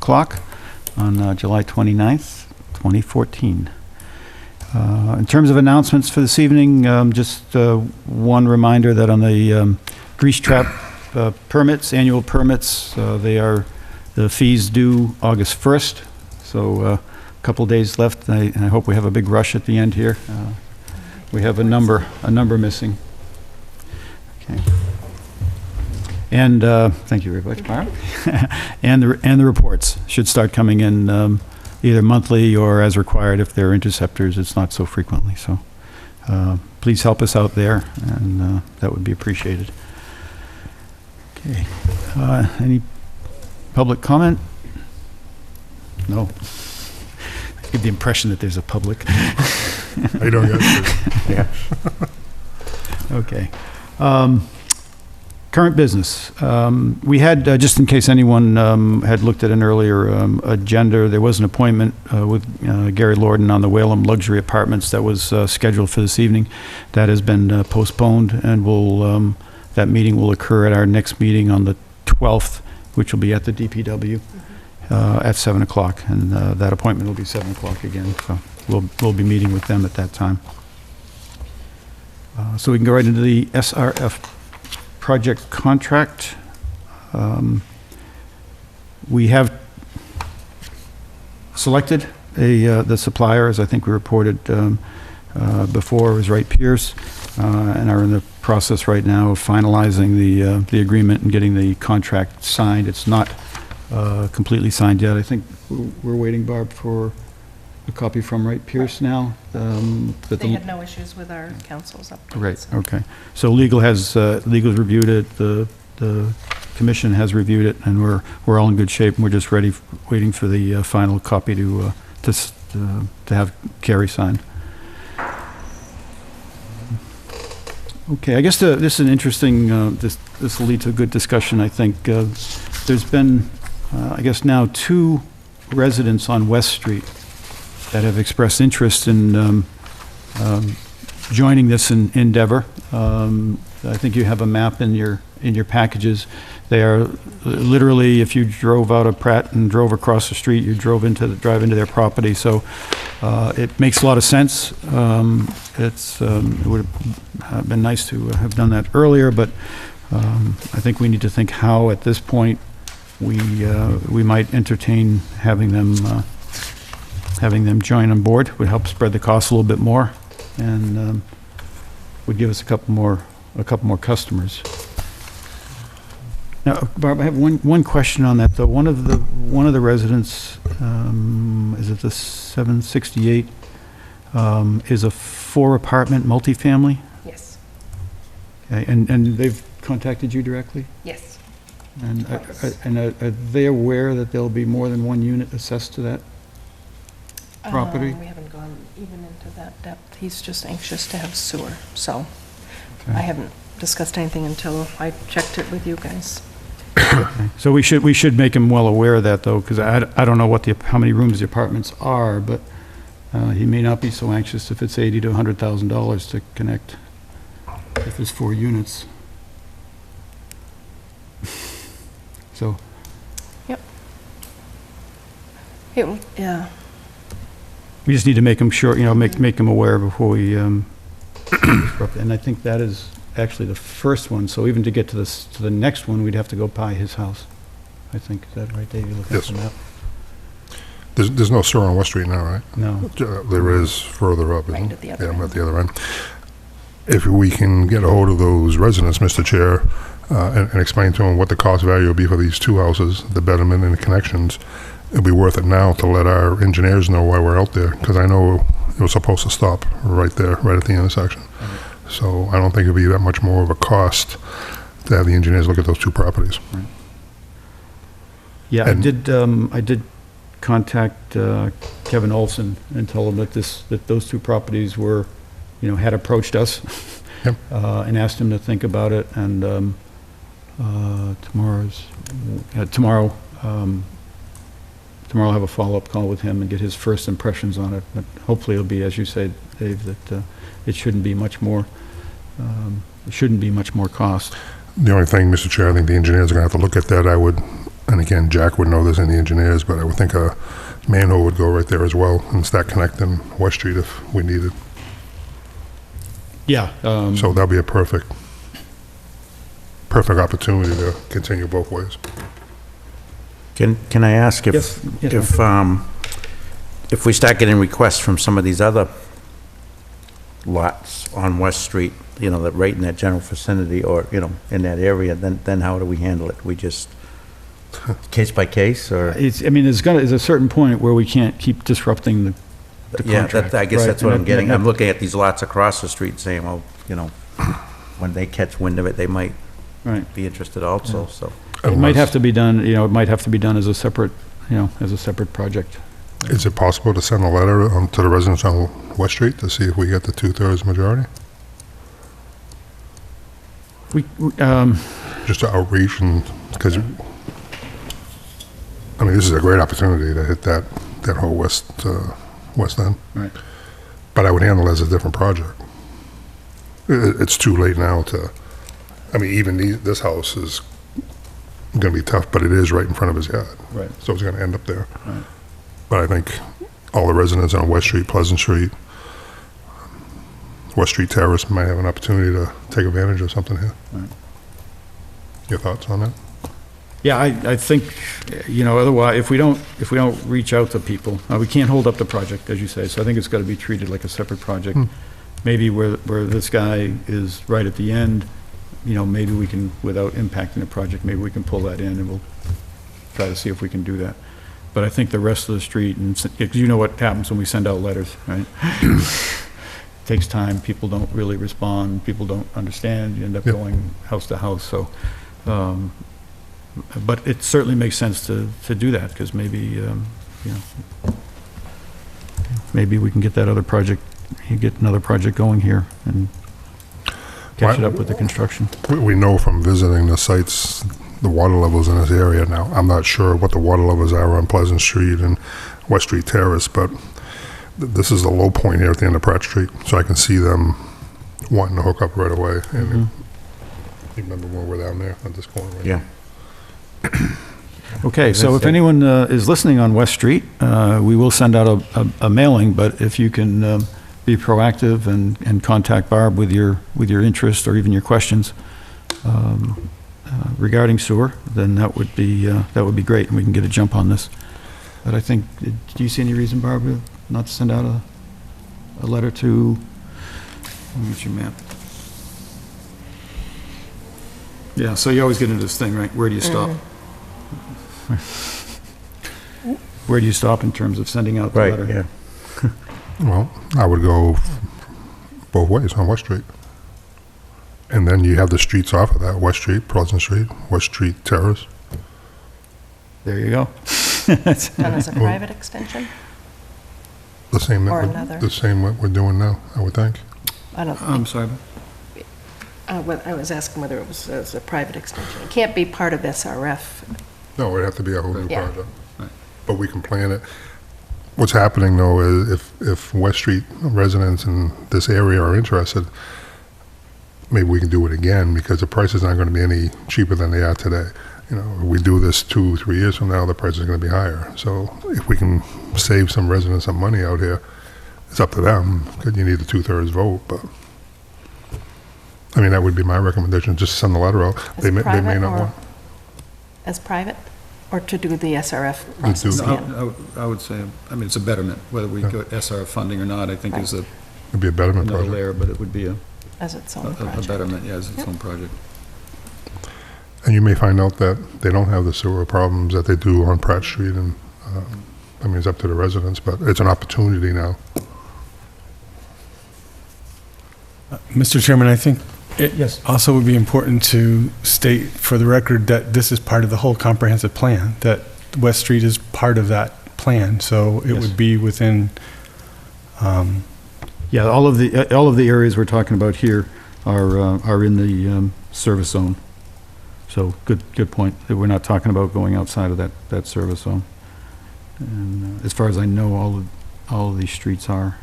o'clock on July 29th, 2014. In terms of announcements for this evening, just one reminder that on the grease trap permits, annual permits, the fees due August 1st, so a couple days left, and I hope we have a big rush at the end here. We have a number missing. Okay. And thank you very much, Barb. and the reports should start coming in either monthly or as required if they're interceptors. It's not so frequently. So please help us out there, and that would be appreciated. Okay. Any public comment? No. I get the impression that there's a public. I don't get Yeah. Okay. Current business. We had, just in case anyone had looked at an earlier agenda, there was an appointment with Gary Lorden on the Whalum Luxury Apartments that was scheduled for this evening. That has been postponed, and that meeting will occur at our next meeting on the 12th, which will be at the DPW at 7 o'clock. And that appointment will be 7 o'clock again. So we'll be meeting with them at that time. So we can go right into the SRF project contract. We have selected the supplier, as I think we reported before, was Wright Pierce, and are in the process right now of finalizing the agreement and getting the contract signed. It's not completely signed yet. I think we're waiting, Barb, for a copy from Wright Pierce now. They had no issues with our council's updates. Right, okay. So legal's reviewed it, the commission has reviewed it, and we're all in good shape, and we're just waiting for the final copy to have Carrie sign. Okay, I guess this is an interesting, this will lead to a good discussion, I think. There's been, I guess now 2 residents on West Street that have expressed interest in joining this endeavor. I think you have a map in your packages. They are literally, if you drove out of Pratt and drove across the street, you drive into their property. So it makes a lot of sense. It would have been nice to have done that earlier, but I think we need to think how, at this point, we might entertain having them join on board. Would help spread the cost a little bit more, and would give us a couple more customers. Now, Barb, I have one question on that though. One of the residents, is it the 768, is a 4-apartment multifamily? Yes. Okay, and they've contacted you directly? Yes. And are they aware that there'll be more than 1 unit assessed to that property? We haven't gone even into that depth. He's just anxious to have sewer, so Okay. I haven't discussed anything until I checked it with you guys. Okay. So we should make him well aware of that, though, because I don't know how many rooms the apartments are, but he may not be so anxious if it's $80,000 to $100,000 to connect, if there's 4 units. So. Yep. Yeah. We just need to make them sure, make them aware before we, and I think that is actually the first one, so even to get to the next one, we'd have to go by his house. I think, is that right, Dave? You look at Yes. the map? There's no sewer on West Street now, right? No. There is further up, isn't Right it? at the other Yeah, I'm end. at the other end. If we can get a hold of those residents, Mr. Chair, and explain to them what the cost value will be for these 2 houses, the betterment and the connections, it'd be worth it now to let our engineers know why we're out there, because I know it was supposed to stop right there, right at the intersection. So I don't think it'd be that much more of a cost to have the engineers look at those 2 properties. Yeah, And- I did contact Kevin Olson and tell him that those 2 properties were, had approached us. Yep. And asked him to think about it, and tomorrow I'll have a follow-up call with him and get his first impressions on it, but hopefully it'll be, as you said, Dave, that it shouldn't be much more cost. The only thing, Mr. Chair, I think the engineers are going to have to look at that, and and again, Jack would know this and the engineers, but I would think a manhole would go right there as well and start connecting West Street if we needed. Yeah. So that'd be a perfect opportunity to continue both ways. Can I ask Yes, yes, if we start getting requests from some of these other lots on West Street, you know, that right in that general vicinity or, you know, in that area, then how do we handle it? We just case by case or? I mean, there's a certain point where we can't keep disrupting the Yeah, contract. I guess right? that's what And I'm getting. that- I'm looking at these lots across the street saying, well, you know, when they catch wind of it, they might Right. be interested also, so. It might have to be done, it might have to be done as a separate, as a separate project. Is it possible to send a letter to the residents on West Street to see if we get the 2/3 majority? Just to outreach and, because, I mean, this is a great opportunity to hit that whole west end. Right. But I would handle it as a different project. It's too late now to, I mean, even this house is going to be tough, but it is right in front of his yard. Right. So it's going to end up there. Right. But I think all the residents on West Street, Pleasant Street, West Street Terrace might have an opportunity to take advantage of something here. Right. Your thoughts on that? Yeah, I think, otherwise, if we don't reach out to people, we can't hold up the project, as you say, so I think it's got to be treated like a separate project. Maybe where this guy is right at the end, maybe we can, without impacting the project, maybe we can pull that in and we'll try to see if we can do that. But I think the rest of the street, and because you know what happens when we send out letters, right? Takes time, people don't really respond, people don't understand, you end up Yep. going house to house, so. But it certainly makes sense to do that, because maybe, maybe we can get that other project, get another project going here and catch it up with the construction. We know from visiting the sites, the water levels in this area now. I'm not sure what the water levels are on Pleasant Street and West Street Terrace, but this is the low point here at the end of Pratt Street, so I can see them wanting to hook up right away. And you remember when we were down there at this corner, right? Yeah. Okay, so if anyone is listening on West Street, we will send out a mailing, but if you can be proactive and contact Barb with your interest or even your questions regarding sewer, then that would be great, and we can get a jump on this. But I think, do you see any reason, Barbara, not to send out a letter to, let me get your map. Yeah, so you always get into this thing, right? Where do you stop? Where do you stop in terms of sending out the Right, letter? yeah. Well, I would go both ways on West Street. And then you have the streets off of that, West Street, Pleasant Street, West Street Terrace. There you go. Done as a private extension? The same that Or we're- another. The same what we're doing now, I would think. I don't I'm think, sorry. I was asking whether it was as a private extension. It can't be part of SRF. No, it'd have to be a whole new Yeah. project. Right. But we can plan it. What's happening though is if West Street residents in this area are interested, maybe we can do it again because the prices aren't going to be any cheaper than they are today. If we do this 2-3 years from now, the price is going to be higher. So if we can save some residents some money out here, it's up to them, because you need a 2/3 vote, but, I mean, that would be my recommendation, just send the letter out. As They may private not or want. as private, or to do the SRF do- process No, again? I would say, it's a betterment, whether we go SRF funding or not, I think is It'd be a betterment another project. layer, but it would be a As its own project? betterment, yeah, as its own project. And you may find out that they don't have the sewer problems that they do on Pratt Street, and, it's up to the residents, but it's an opportunity now. Mr. Chairman, I think it Yes. also would be important to state for the record that this is part of the whole comprehensive plan, that West Street is part of that plan, so it Yes. would be within, Yeah, all of the areas we're talking about here are in the service zone. So, good point, that we're not talking about going outside of that service zone. And as far as I know, all of these streets are.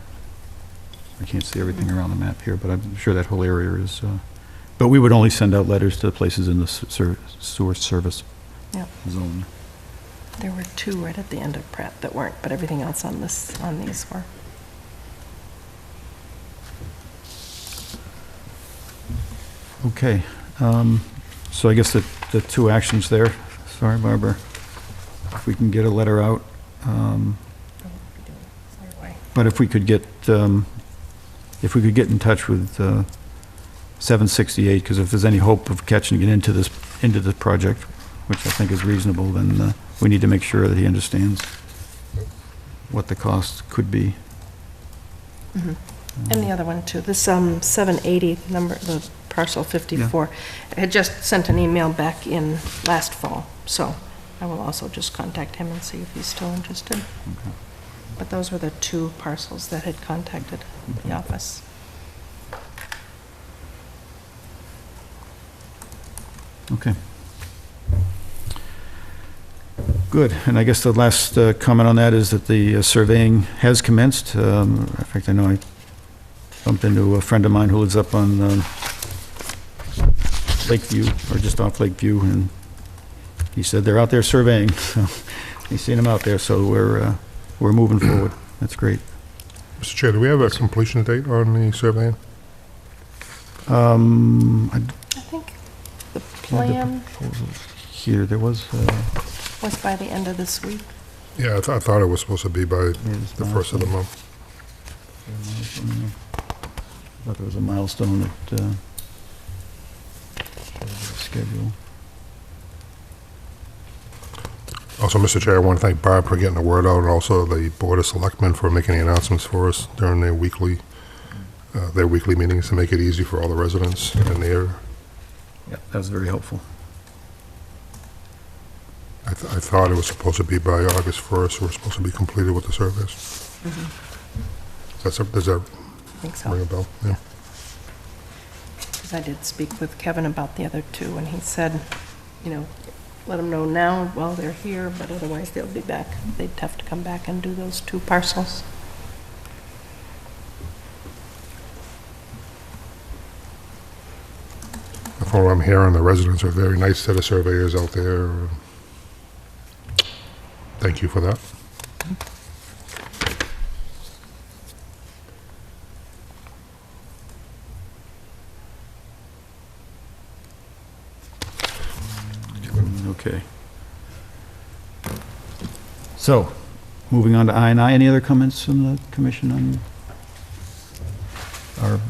I can't see everything around the map here, but I'm sure that whole area is, but we would only send out letters to the places in the sewer service Yep. zone. There were two right at the end of Pratt that weren't, but everything else on these were. Okay, so I guess the two actions there, sorry, Barbara, if we can get a letter out, but if we could get in touch with 768, because if there's any hope of catching it into this project, which I think is reasonable, then we need to make sure that he understands what the cost could be. And the other one too, this 780 number, the parcel 54, I had just sent an email back in last fall, so I will also just contact him and see if he's still interested. Okay. But those were the two parcels that had contacted the office. Okay. Good, and I guess the last comment on that is that the surveying has commenced. In fact, I know I bumped into a friend of mine who lives up on Lakeview, or just off Lakeview, and he said they're out there surveying, so he's seen them out there, so we're moving forward. That's great. Mr. Chair, do we have a completion date on the surveying? I I think the had the plan proposals here, there was, was by the end of this week. Yeah, I thought it was supposed to be by the first of the month. I thought there was a milestone that schedule. Also, Mr. Chair, I want to thank Barb for getting the word out, and also the Board of Selectmen for making the announcements for us during their weekly meetings to make it easy for all the residents in the area. Yeah, that was very helpful. I thought it was supposed to be by August 1st, we're supposed to be completed with the surveys. Does that I think so. ring a bell? Yeah. Because I did speak with Kevin about the other two, and he said, let them know now while they're here, but otherwise they'll be back. They'd have to come back and do those two parcels. From what I'm hearing, the residents are a very nice set of surveyors out there. Thank you for that. Okay. So, moving on to I&I. Any other comments from the commission on our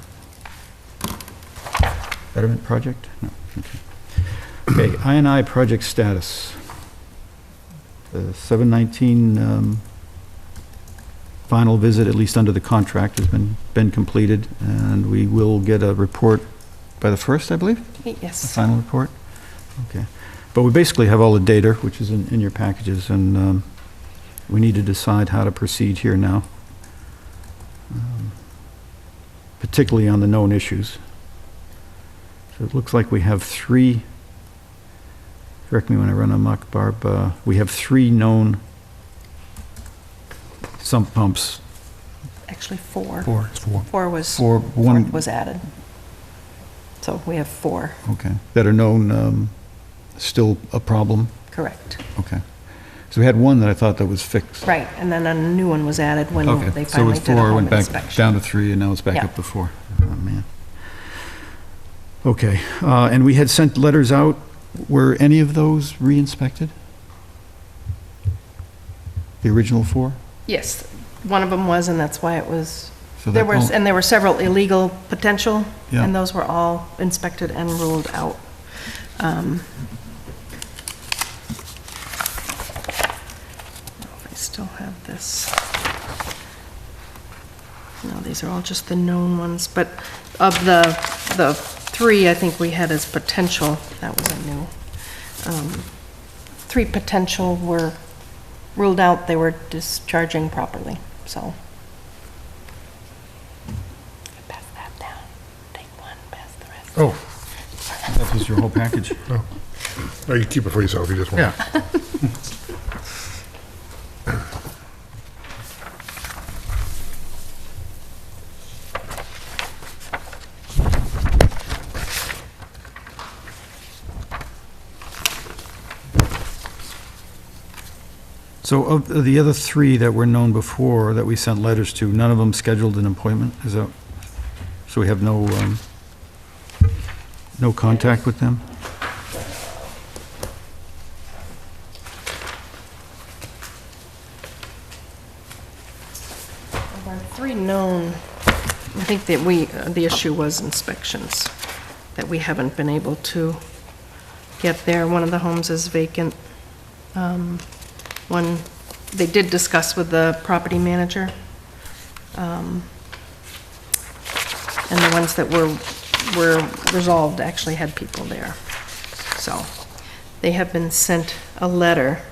betterment project? No. Okay. Okay, I&I project status. The 719 final visit, at least under the contract, has been completed, and we will get a report by the 1st, I believe? A Yes. final report? Okay. But we basically have all the data, which is in your packages, and we need to decide how to proceed here now, particularly on the known issues. So it looks like we have 3, correct me when I run amok, Barb, we have 3 known sump pumps. Actually, 4. 4. It's for 4 was, Four, one- fourth was added. So we have 4, Okay, that are known, still a problem? correct. Okay. So we had one that I thought that was fixed. Right, and then a new one was added when Okay, they so it was finally did a 4, home went back inspection. down to 3, and now it's back Yeah. up to 4. Oh, man. Okay, and we had sent letters out. Were any of those re-inspected? The original 4? Yes, one of them was, and that's why it was, So there that was, won't- and there were several illegal potential, Yeah. and those were all inspected and ruled out. I still have this. No, these are all just the known ones, but of the 3, I think we had as potential, that was a new. 3 potential were ruled out, they were discharging properly, so. Pass that down, take one, pass the rest. Oh, that was your whole package. No, you keep it for yourself, you just want. Yeah. So of the other three that were known before, that we sent letters to, none of them scheduled an appointment? Is that, so we have no contact with them? Of our three known, I think that the issue was inspections, that we haven't been able to get there. One of the homes is vacant. One, they did discuss with the property manager. And the ones that were resolved actually had people there. So they have been sent a letter,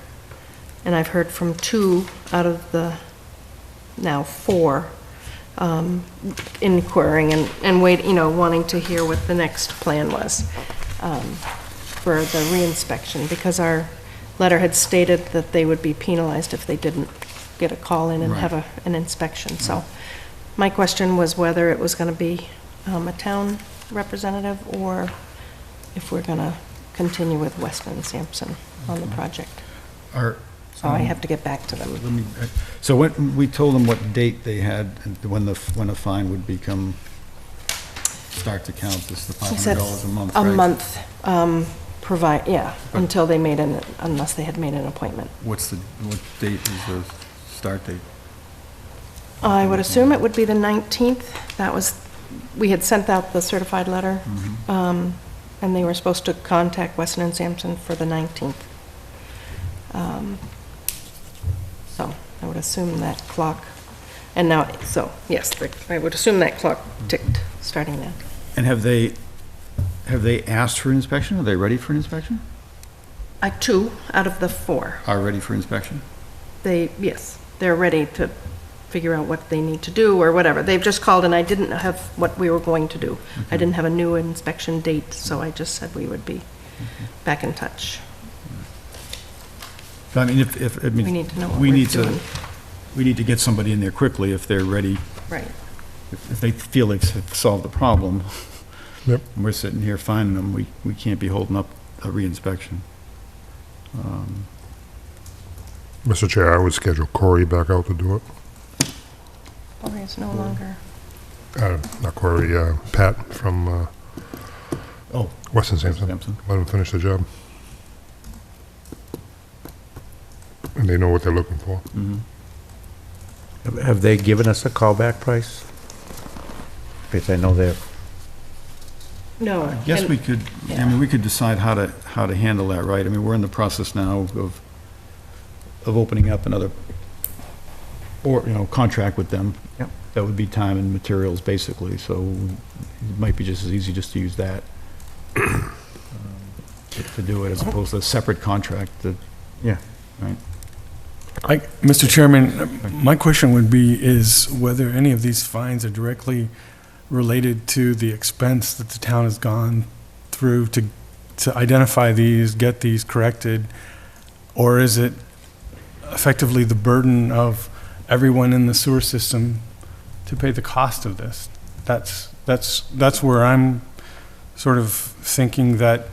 and I've heard from 2 out of the now 4 inquiring and wait, wanting to hear what the next plan was for the reinspection, because our letter had stated that they would be penalized if they didn't get a call in and have an inspection. So my question was whether it was going to be a town representative or if we're going to continue with Weston and Sampson on the project. So I have to get back to them. So when we told them what date they had, when a fine would start to count, this is the He said $500 a month, a right? month, until they unless they had made an appointment. What date is the start date? I would assume it would be the 19th. We had sent out the certified letter, and they were supposed to contact Weston and Sampson for the 19th. So I would assume that clock, and now, so, yes, I would assume that clock ticked, starting now. And have they asked for inspection? Are they ready for inspection? 2 out of the 4. Are ready for inspection? Yes, they're ready to figure out what they need to do or whatever. They've just called, and I didn't have what we were going to do. I didn't have a new inspection date, so I just said we would be back in touch. I mean, We need to know what we we're need to- doing. we need to get somebody in there quickly if they're ready, Right. if they feel they've solved the problem. Yep. And we're sitting here finding them, we can't be holding up a reinspection. Mr. Chair, I would schedule Corey back out to do it. Or is no longer. Not Corey, Pat from Oh, Weston Sampson. Sampson. Let him finish the job. And they know what they're looking for. Have they given us a callback price? Because I know they're, No. I guess and- we could, I mean, we could decide how to handle that, right? I mean, we're in the process now of opening up another, contract with them. Yep. That would be time and materials, basically, so it might be just as easy just to use that to do it, as opposed to a separate contract, yeah. right? Mr. Chairman, my question would be is whether any of these fines are directly related to the expense that the town has gone through to identify these, get these corrected, or is it effectively the burden of everyone in the sewer system to pay the cost of this? That's where I'm sort of thinking that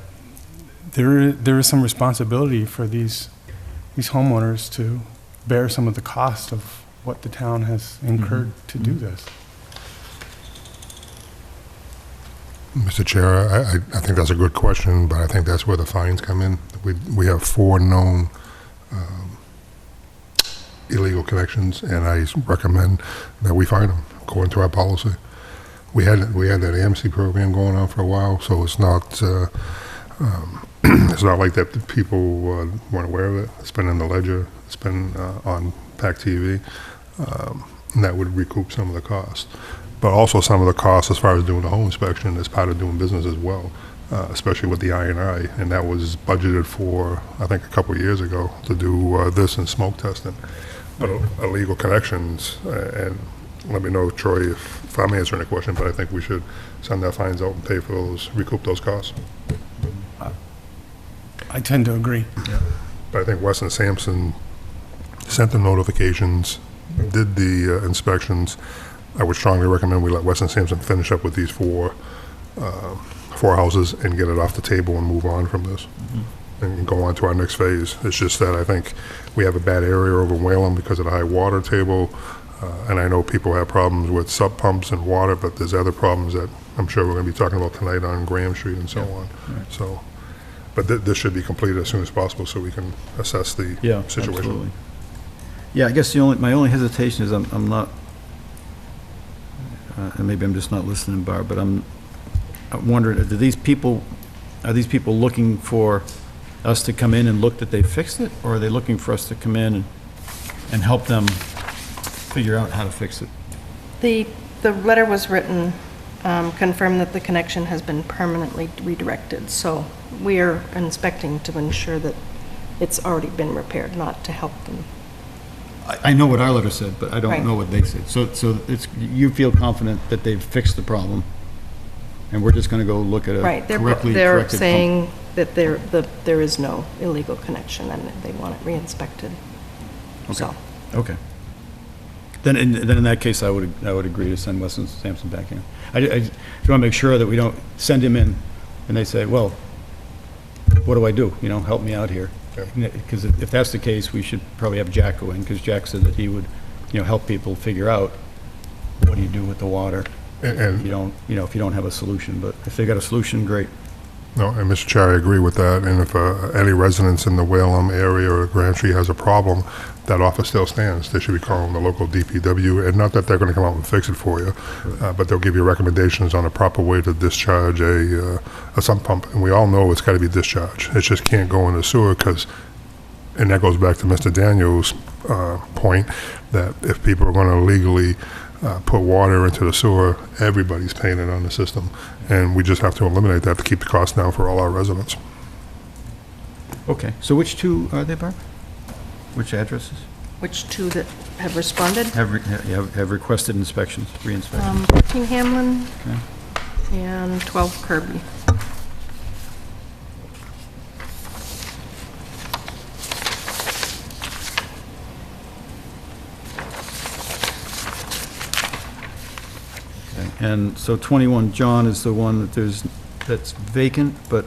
there is some responsibility for these homeowners to bear some of the cost of what the town has incurred to do this. Mr. Chair, I think that's a good question, but I think that's where the fines come in. We have 4 known illegal connections, and I recommend that we fine them according to our policy. We had that AMC program going on for a while, so it's not it's not like that the people weren't aware of it. It's been in the ledger. It's been on PAC TV, and that would recoup some of the costs. But also some of the costs as far as doing the home inspection is part of doing business as well, especially with the I&I. And that was budgeted for, I think, a couple of years ago to do this and smoke testing. But illegal connections, and let me know, Troy, if I'm answering a question, but I think we should send our fines out and pay for those, recoup those costs. I tend to agree. But I think Weston Sampson sent the notifications, did the inspections. I would strongly recommend we let Weston Sampson finish up with these 4 houses and get it off the table and move on from this. and go on to our next phase. It's just that I think we have a bad area over Whalen because of the high water table, and I know people have problems with sub pumps and water, but there's other problems that I'm sure we're going to be talking about tonight on Graham Street and so on. right. So, but this should be completed as soon as possible so we can assess the Yeah, situation. absolutely. Yeah, I guess my only hesitation is I'm not, and maybe I'm just not listening, Barb, but I'm wondering, are these people looking for us to come in and look that they fixed it, or are they looking for us to come in and help them figure out how to fix it? The letter was written, confirm that the connection has been permanently redirected. So we are inspecting to ensure that it's already been repaired, not to help them. I know what our letter said, but I don't Right. know what they said. So it's, you feel confident that they've fixed the problem, and we're just gonna go look at a Right, correctly they're corrected pump? saying that there is no illegal connection and that they want it re-inspected. So, Okay. Then in that case, I would agree to send Weston Sampson back in. I just want to make sure that we don't send him in and they say, well, what do I do? You know, help me out here. Because if that's the case, we should probably have Jack go in, because Jack said that he would, help people figure out what do you do with the water. And If you don't have a solution, but if they got a solution, great. No, and Mr. Chair, I agree with that, and if any residents in the Whalum area or Grand Street has a problem, that offer still stands. They should be calling the local DPW, and not that they're going to come out and fix it for you, but they'll give you recommendations on a proper way to discharge a sump pump, and we all know it's got to be discharged. It just can't go in the sewer, and that goes back to Mr. Daniels' point, that if people are going to legally put water into the sewer, everybody's paying it on the system. And we just have to eliminate that to keep the cost down for all our residents. Okay, so which two are they, Barb? Which addresses? which two that have responded? Have requested inspections, re-inspections? 14 Hamlin Okay. and 12 Kirby. Okay. And so 21 John is the one that's vacant, but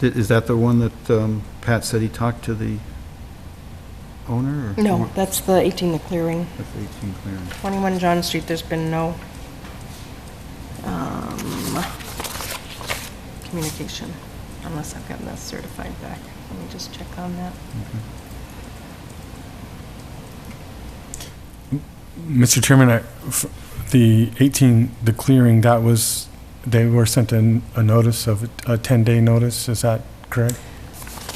is that the one that Pat said he talked to the owner? Or No, that's the 18 The Clearing. That's 18 clearing. 21 John Street, there's been no communication, unless I've gotten that certified back. Let me just check on that. Mr. Chairman, the 18, the clearing, they were sent a notice of a 10-day notice, is that correct?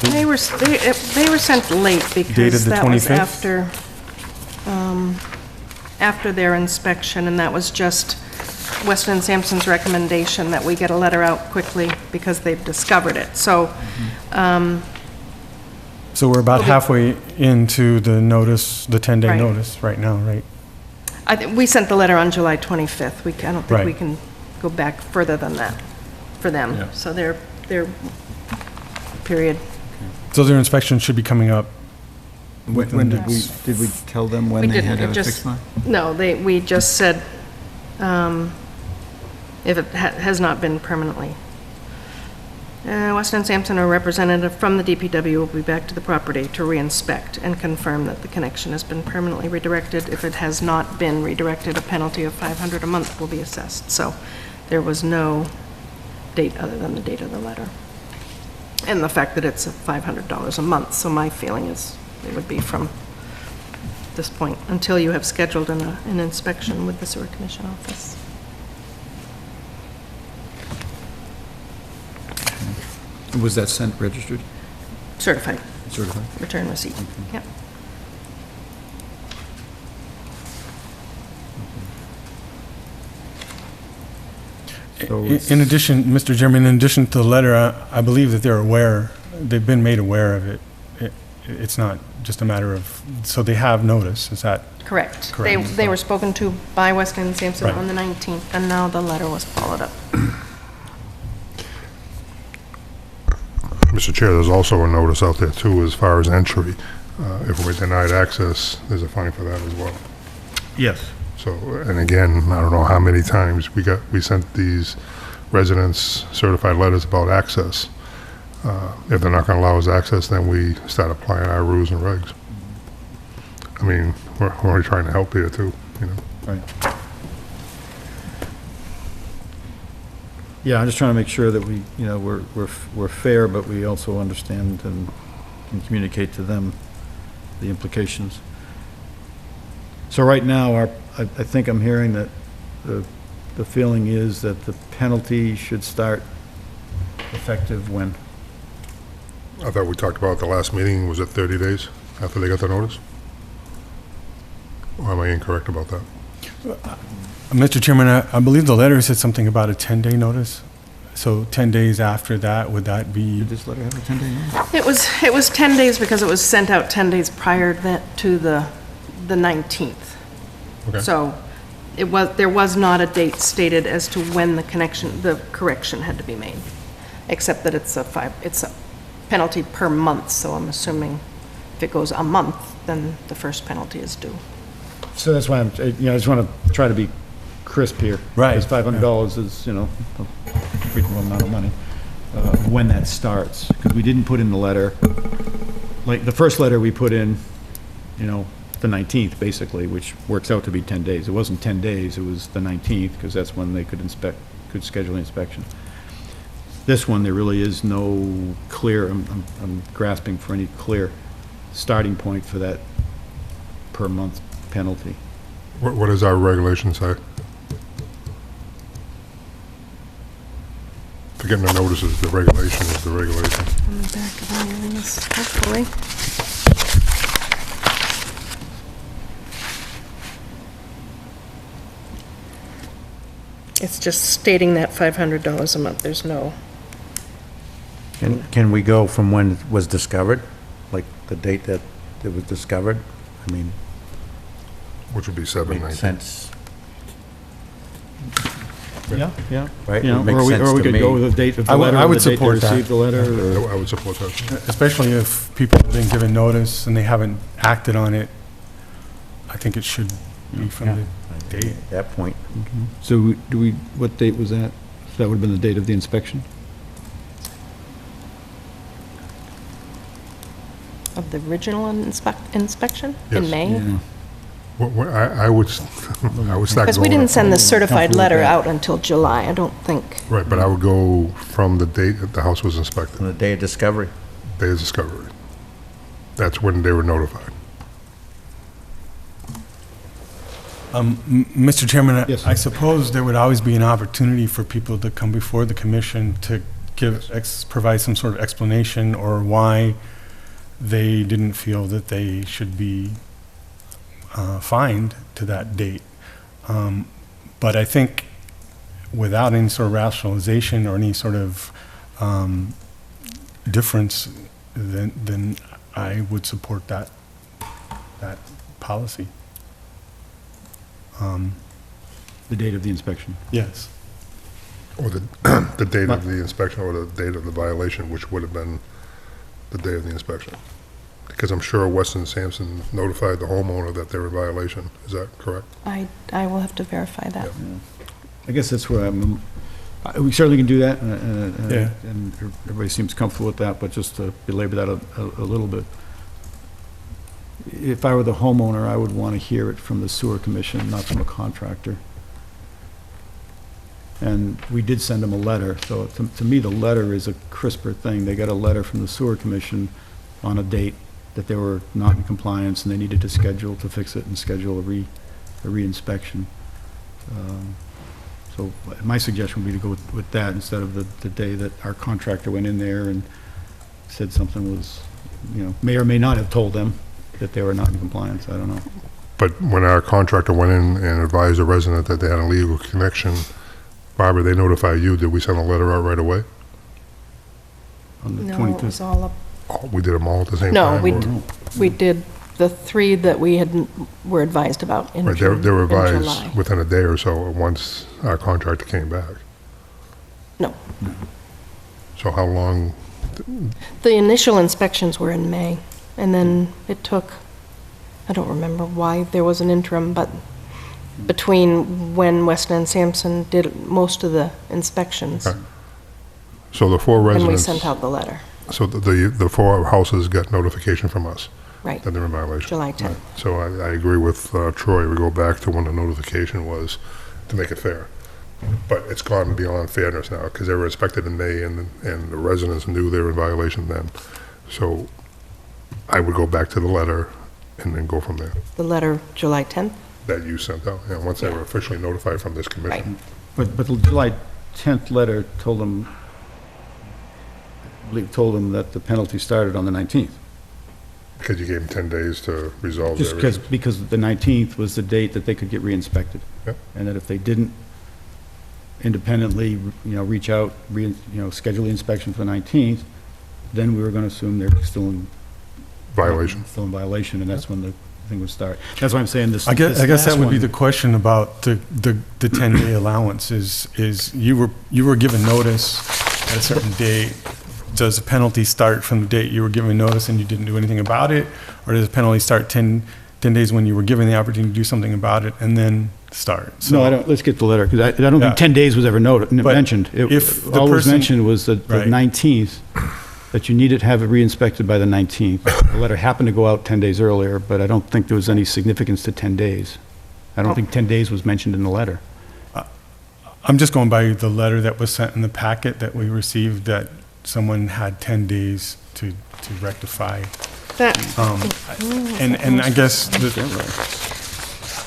They were sent late Dated because the that was 25th? after their inspection, and that was just Weston and Sampson's recommendation that we get a letter out quickly because they've discovered it. So, So we're about Okay. halfway into the notice, the 10-day Right. notice right now, right? we sent the letter on July 25th. I don't think Right. we can go back further than that for them. Yeah. So their period. So their inspection should be coming up. When did we tell them when We they didn't, had to it have it just- fixed by? No, we just said, if it has not been permanently. Weston and Sampson, a representative from the DPW, will be back to the property to re-inspect and confirm that the connection has been permanently redirected. If it has not been redirected, a penalty of $500 a month will be assessed. So there was no date other than the date of the letter. And the fact that it's $500 a month. So my feeling is it would be from this point until you have scheduled an inspection with the Sewer Commission office. Was that sent registered, Certified, certified? return receipt. Yep. So it's- In addition, Mr. Chairman, in addition to the letter, I believe that they've been made aware of it. It's not just a matter of, so they have notice, is that? Correct. Correct. They were spoken to by Weston and Sampson Right. on the 19th, and now the letter was followed up. Mr. Chair, there's also a notice out there too as far as entry. If we're denied access, there's a fine for that as well. Yes. So, and again, I don't know how many times we sent these residents certified letters about access, If they're not going to allow us access, then we start applying our rules and regs. I mean, we're only trying to help here too, you know. Right. Yeah, I'm just trying to make sure that we, you know, we're fair, but we also understand and can communicate to them the implications. So right now, I think I'm hearing that the feeling is that the penalty should start effective when? I thought we talked about at the last meeting, was it 30 days after they got the notice? Or am I incorrect about that? Mr. Chairman, I believe the letter said something about a 10-day notice. So 10 days after that, would that be? Did this letter have a 10-day notice? It was 10 days because it was sent out 10 days prior to the 19th. Okay. So there was not a date stated as to when the correction had to be made, except that it's a penalty per month, so I'm assuming if it goes a month, then the first penalty is due. So that's why I just want to try to be crisp here. Right. Because $500 is, you know, a reasonable amount of money, when that starts. Because we didn't put in the letter, like, the first letter we put in, you know, the 19th, basically, which works out to be 10 days. It wasn't 10 days, it was the 19th, because that's when they could schedule the inspection. This one, there really is no clear, I'm grasping for any clear starting point for that per month penalty. What does our regulation say? Forgetting the notices, the regulation is the regulation. On the back of the mailings, hopefully. It's just stating that $500 a month, there's no, Can we go from when it was discovered, like the date that it was discovered? I mean, Which would be makes 7/19. sense, Yeah. right? You know, It makes or we sense to could me. go with the date of the I would- letter. I or would the date they support that. received the letter, or- I would support that. Especially if people have been given notice and they haven't acted on it, I think it should be from Yeah. the date. At that point, So what date was that? That would have been the date of the inspection? of the original inspection in Yes. May? Yeah. I would start Because we going didn't send the comfortable certified with letter that. out until July, I don't think. Right, but I would go from the date that the house was inspected, on the day of discovery. day of discovery. That's when they were notified. Mr. Chairman, Yes. I suppose there would always be an opportunity for people to come before the commission to provide some sort of explanation or why they didn't feel that they should be fined to that date. But I think without any sort of rationalization or any sort of difference, then I would support that policy. The date of the inspection. Yes. Or the date of the inspection or the date of the violation, which would have been the day of the inspection. Because I'm sure Weston Sampson notified the homeowner that they're in violation. Is that correct? I will have to verify that. I guess that's where we certainly can do that, Yeah. and everybody seems comfortable with that, but just to belabor that a little bit. If I were the homeowner, I would want to hear it from the sewer commission, not from a contractor. And we did send them a letter, so to me, the letter is a crisper thing. They got a letter from the sewer commission on a date that they were not in compliance, and they needed to schedule to fix it and schedule a re-inspection. So my suggestion would be to go with that instead of the day that our contractor went in there and said something was, you know, may or may not have told them that they were not in compliance, I don't know. But when our contractor went in and advised the resident that they had a legal connection, Barbara, they notify you, did we send a letter out right away? On the No, it was 25th. all up. Oh, we did them all at the same No, time? or- we did the three that were advised about in Right, June, they were in July. advised within a day or so, once our contractor came back. No, So how long, the initial inspections were in May, and then it took, I don't remember why there was an interim, but between when Weston and Sampson did most of the inspections Okay. so the four and we residents, sent out the letter. So the four houses got notification from us Right, that they're in violation. July 10th. So I agree with Troy, we go back to when the notification was to make it fair. But it's gone beyond fairness now, because they were inspected in May, and the residents knew they were in violation then. So I would go back to the letter and then go from there, The letter, July 10th? that you sent out, and once they were officially notified from this commission. Right. But the July 10th letter told them, I believe, told them that the penalty started on the 19th. Because you gave them 10 days to resolve Just everything. because the 19th was the date that they could get re-inspected. Yep. And that if they didn't independently, reach out, schedule the inspection for the 19th, then we were going to assume they're still in Violation. Still in violation, and that's when the thing would start. That's why I'm saying this. I guess this that would be last the question about the 10-day allowance is you were given notice at a certain date. Does the penalty start from the date you were given notice and you didn't do anything about it? Or does the penalty start 10 days when you were given the opportunity to do something about it and then start? one. No, I don't, let's get the letter, because I don't Yeah. think 10 days was ever mentioned. if the All was person- mentioned was the Right. 19th, that you needed to have it re-inspected by the 19th. The letter happened to go out 10 days earlier, but I don't think there was any significance to 10 days. I don't think 10 days was mentioned in the letter. I'm just going by the letter that was sent in the packet that we received, that someone had 10 days to rectify. That, And I guess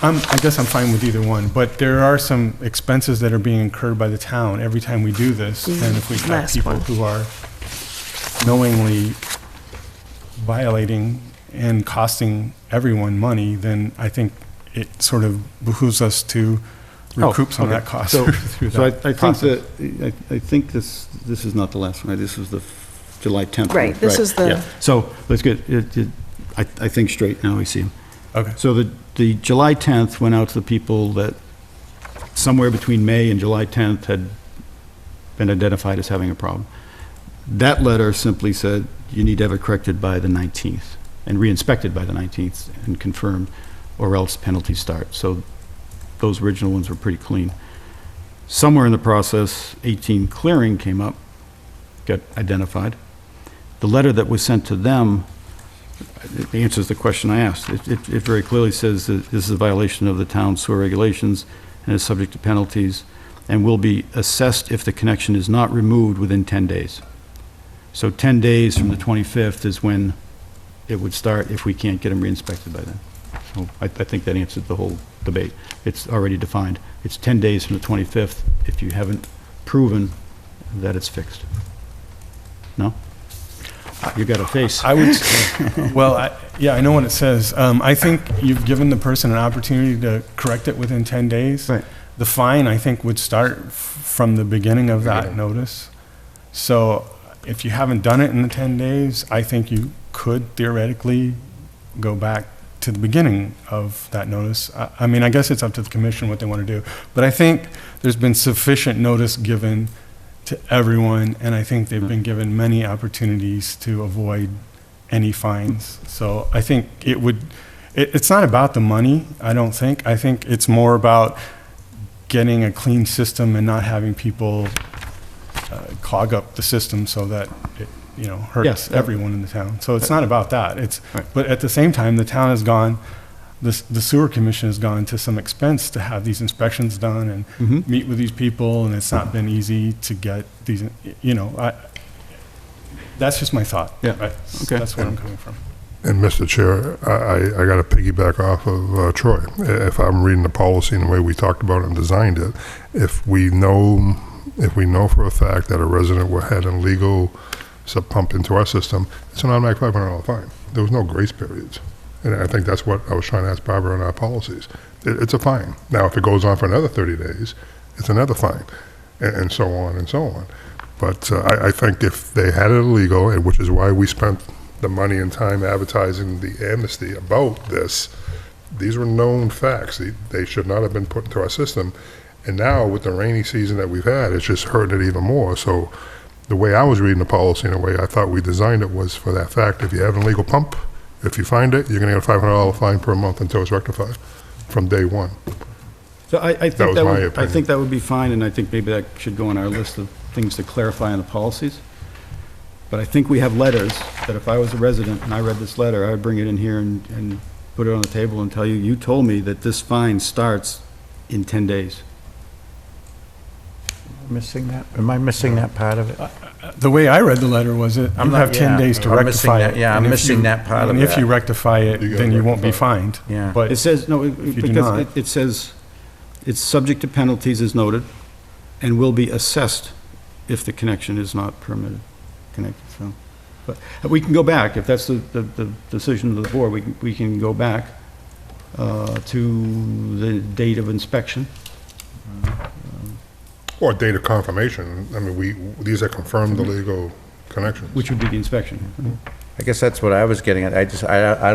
I guess I'm fine with either one, but there are some expenses that are being incurred by the town every time we do this. And if we have Last people one. who are knowingly violating and costing everyone money, then I think it sort of behooves us to recoup some of that cost. So through so I that think process. that, I think this is not the last one, right? This is the July 10th. one. Right, this is the- yeah. So let's get, I think straight now, we see them. Okay. So the July 10th went out to the people that somewhere between May and July 10th had been identified as having a problem. That letter simply said, you need to have it corrected by the 19th and re-inspected by the 19th and confirmed, or else penalties start. So those original ones were pretty clean. Somewhere in the process, 18 clearing came up, got identified. The letter that was sent to them, it answers the question I asked. It very clearly says that this is a violation of the town sewer regulations and is subject to penalties and will be assessed if the connection is not removed within 10 days. So 10 days from the 25th is when it would start if we can't get them re-inspected by then. So I think that answered the whole debate. It's already defined. It's 10 days from the 25th if you haven't proven that it's fixed. No? You got a face. I would, yeah, I know what it says. I think you've given the person an opportunity to correct it within 10 days. Right. The fine, I think, would start from the beginning of that notice. So if you haven't done it in the 10 days, I think you could theoretically go back to the beginning of that notice. I mean, I guess it's up to the commission what they want to do. But I think there's been sufficient notice given to everyone, and I think they've been given many opportunities to avoid any fines. So I think it's not about the money, I don't think. I think it's more about getting a clean system and not having people clog up the system so that it, hurts Yes. everyone in the town. So it's not about that. Right. But at the same time, the town has gone, the sewer commission has gone to some expense to have these inspections done and Mhm. meet with these people, and it's not been easy to get these, that's just my thought. Yeah. Okay. That's where I'm coming from. And Mr. Chair, I got to piggyback off of Troy. If I'm reading the policy and the way we talked about it and designed it, if we know for a fact that a resident had an illegal sub pump into our system, it's an automatic $500 fine. There was no grace periods. And I think that's what I was trying to ask Barbara in our policies. It's a fine. Now, if it goes on for another 30 days, it's another fine, and so on and so on. But I think if they had it illegal, and which is why we spent the money and time advertising the amnesty about this, these were known facts. They should not have been put into our system. And now, with the rainy season that we've had, it's just hurting it even more. So the way I was reading the policy and the way I thought we designed it was for that fact. If you have an illegal pump, if you find it, you're going to get a $500 fine per month until it's rectified from day one. So I think That was my I opinion. think that would be fine, and I think maybe that should go on our list of things to clarify in the policies. But I think we have letters that if I was a resident and I read this letter, I would bring it in here and put it on the table and tell you, you told me that this fine starts in 10 days. Missing that? Am I missing that part of it? The way I read the letter was that I'm you not- have 10 yeah, days to I'm missing rectify that- it. yeah, I'm and if missing you- that part of And if that. you rectify it, You gotta then you won't be rectify it. fined. Yeah. But It says, no, you do because not- it says, it's subject to penalties as noted, and will be assessed if the connection is not permitted, connected, so. But we can go back, if that's the decision of the board, we can go back to the date of inspection. Or date of confirmation. I mean, these are confirmed illegal connections. Which would be the inspection. I guess that's what I was getting at. I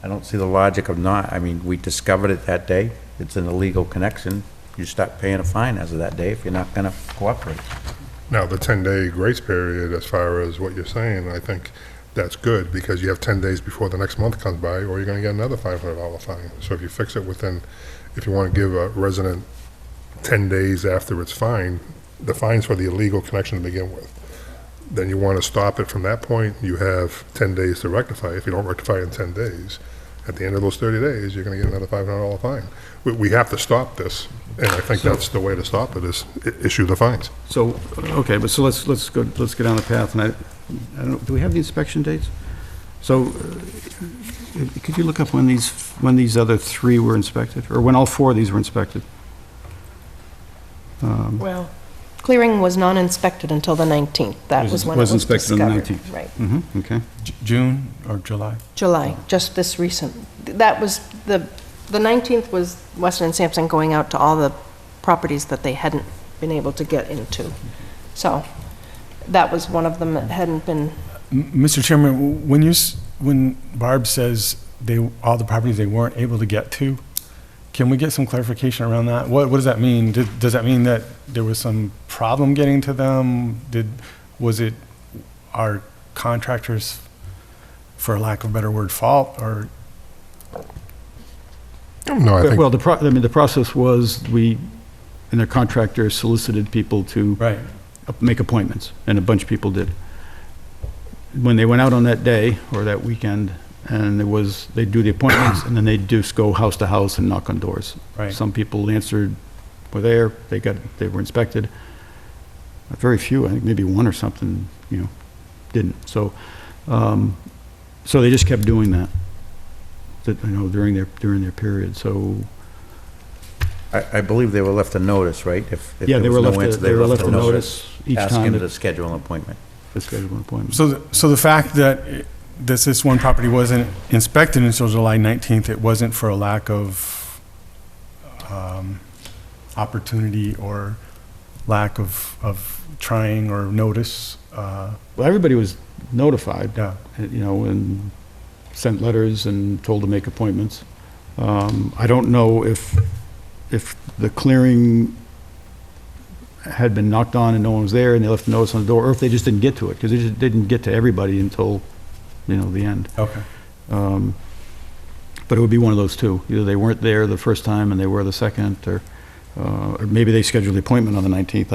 don't see the logic of not, I mean, we discovered it that day. It's an illegal connection. You start paying a fine as of that day if you're not gonna cooperate. Now, the 10-day grace period, as far as what you're saying, I think that's good, because you have 10 days before the next month comes by, or you're gonna get another $500 fine. So if you fix it within, if you want to give a resident 10 days after it's fined, the fine's for the illegal connection to begin with. Then you want to stop it from that point, you have 10 days to rectify. If you don't rectify in 10 days, at the end of those 30 days, you're going to get another $500 fine. We have to stop this, and I think that's the way to stop it, is issue the fines. So, okay, but so let's get down the path, and I don't, do we have the inspection dates? So, could you look up when these other three were inspected, or when all four of these were inspected? Well, clearing was non-inspected until the 19th. That was when it was inspected on the discovered. 19th. Right. Mm-hmm, okay. June or July? July, just this recent. That was, the 19th was Weston and Sampson going out to all the properties that they hadn't been able to get into. So that was one of them that hadn't been, Mr. Chairman, when Barb says all the properties they weren't able to get to, can we get some clarification around that? What does that mean? Does that mean that there was some problem getting to them? Was it our contractors, for lack of a better word, fault, or? No, I think, Well, the process was and their contractor solicited people to Right. make appointments, and a bunch of people did. When they went out on that day, or that weekend, and they'd do the appointments, and then they'd just go house to house and knock on doors. Right. Some people answered, were there, they were inspected. Very few, I think maybe one or something, didn't. So, so they just kept doing that, during their period, so. I believe they were left a notice, right? If Yeah, there they was were no left, answer, they were left a notice each Ask time him that to schedule an appointment. they scheduled an appointment. So the fact that this one property wasn't inspected until July 19th, it wasn't for a lack of opportunity or lack of trying or notice? Well, everybody was notified, Yeah. and sent letters and told to make appointments. I don't know if the clearing had been knocked on and no one was there and they left a notice on the door, or if they just didn't get to it, because they just didn't get to everybody until, the end. Okay. But it would be one of those two. Either they weren't there the first time and they were the second, or maybe they scheduled the appointment on the 19th.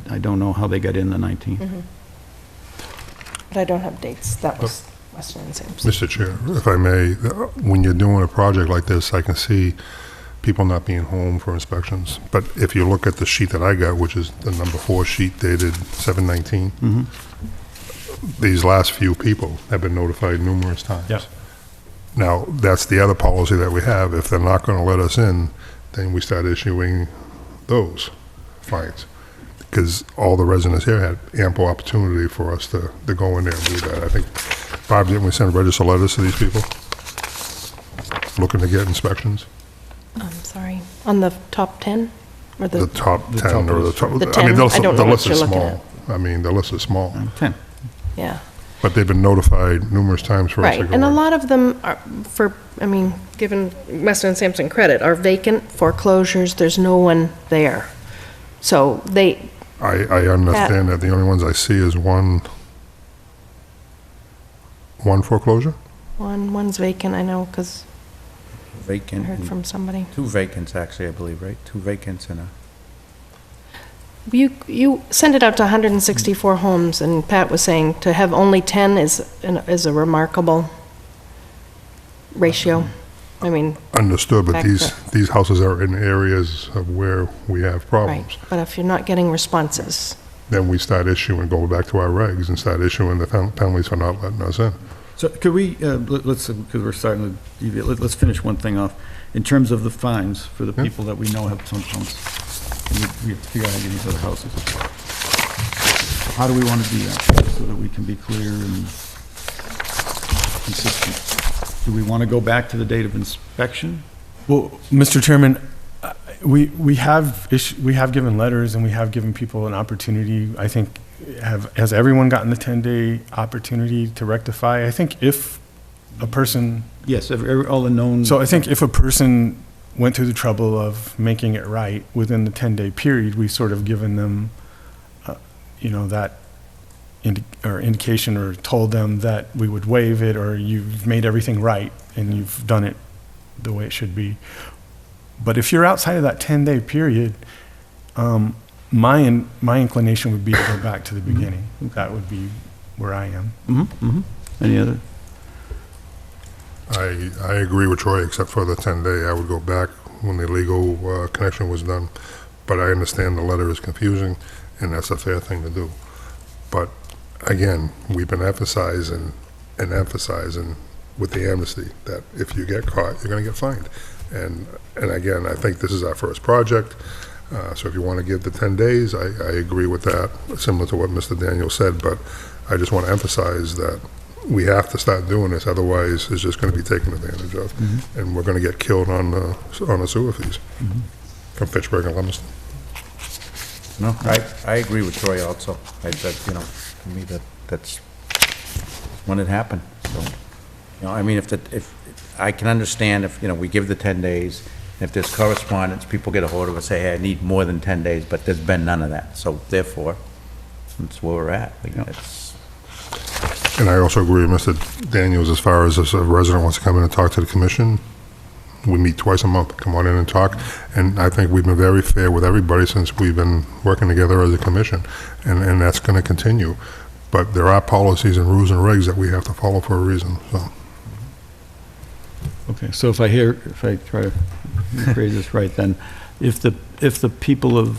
I don't know how they got in the 19th. but I don't have dates. That was Weston and Sampson. Mr. Chair, if I may, when you're doing a project like this, I can see people not being home for inspections. But if you look at the sheet that I got, which is the number 4 sheet dated 7/19, these last few people have been notified numerous times. Yeah. Now, that's the other policy that we have. If they're not going to let us in, then we start issuing those fines. Because all the residents here had ample opportunity for us to go in there and do that. I think, Bob, didn't we send register letters to these people looking to get inspections? I'm sorry, on the top 10? Or The top 10 or the top, The I mean, 10? I don't know the what list you're is looking small. I mean, the list is small. 10. Yeah. But they've been notified numerous times for us to Right, go and a in. lot of them are, given Weston and Sampson credit, are vacant foreclosures, there's no one there. So I understand that the only ones I see is one foreclosure? one's vacant, I know, because I Vacant, heard and from somebody. 2 vacants, actually, I believe, right? 2 vacants and a, You sent it out to 164 homes, and Pat was saying to have only 10 is a remarkable ratio. I mean, Understood, but Back these houses are in areas of where we have right, problems. but if you're not getting responses, Then we start issuing, go back to our regs and start issuing the penalties for not letting us in. So could we, let's, because we're starting to deviate, let's finish one thing off. In terms of the fines for the Yeah. people that we know have sump pumps, and we have to figure out how to get these other houses. How do we want to do that, so that we can be clear and consistent? Do we want to go back to the date of inspection? Well, Mr. Chairman, we have given letters and we have given people an opportunity. I think, has everyone gotten the 10-day opportunity to rectify? I think if a person, Yes, all the known. so I think if a person went through the trouble of making it right within the 10-day period, we sort of given them, that indication, or told them that we would waive it, or you've made everything right and you've done it the way it should be. But if you're outside of that 10-day period, my inclination would be to go back to the beginning. That would be where I am. Any other? I agree with Troy, except for the 10-day. I would go back when the legal connection was done. But I understand the letter is confusing, and that's a fair thing to do. But again, we've been emphasizing with the amnesty that if you get caught, you're going to get fined. And again, I think this is our first project. So if you want to give the 10 days, I agree with that, similar to what Mr. Daniel said. But I just want to emphasize that we have to start doing this, otherwise it's just going to be taken advantage of. And we're going to get killed on the sewer fees from Fitchburg and Leominster. No, I agree with Troy also. To me, that's when it happened, so. I mean, if I can understand if, we give the 10 days, if there's correspondence, people get a hold of us, say, hey, I need more than 10 days, but there's been none of that. So therefore, that's where we're at. And I also agree with Mr. Daniels as far as if a resident wants to come in and talk to the commission. We meet twice a month. Come on in and talk. And I think we've been very fair with everybody since we've been working together as a commission. And that's going to continue. But there are policies and rules and regs that we have to follow for a reason, so. Okay, so if I try to phrase this right, then, if the people that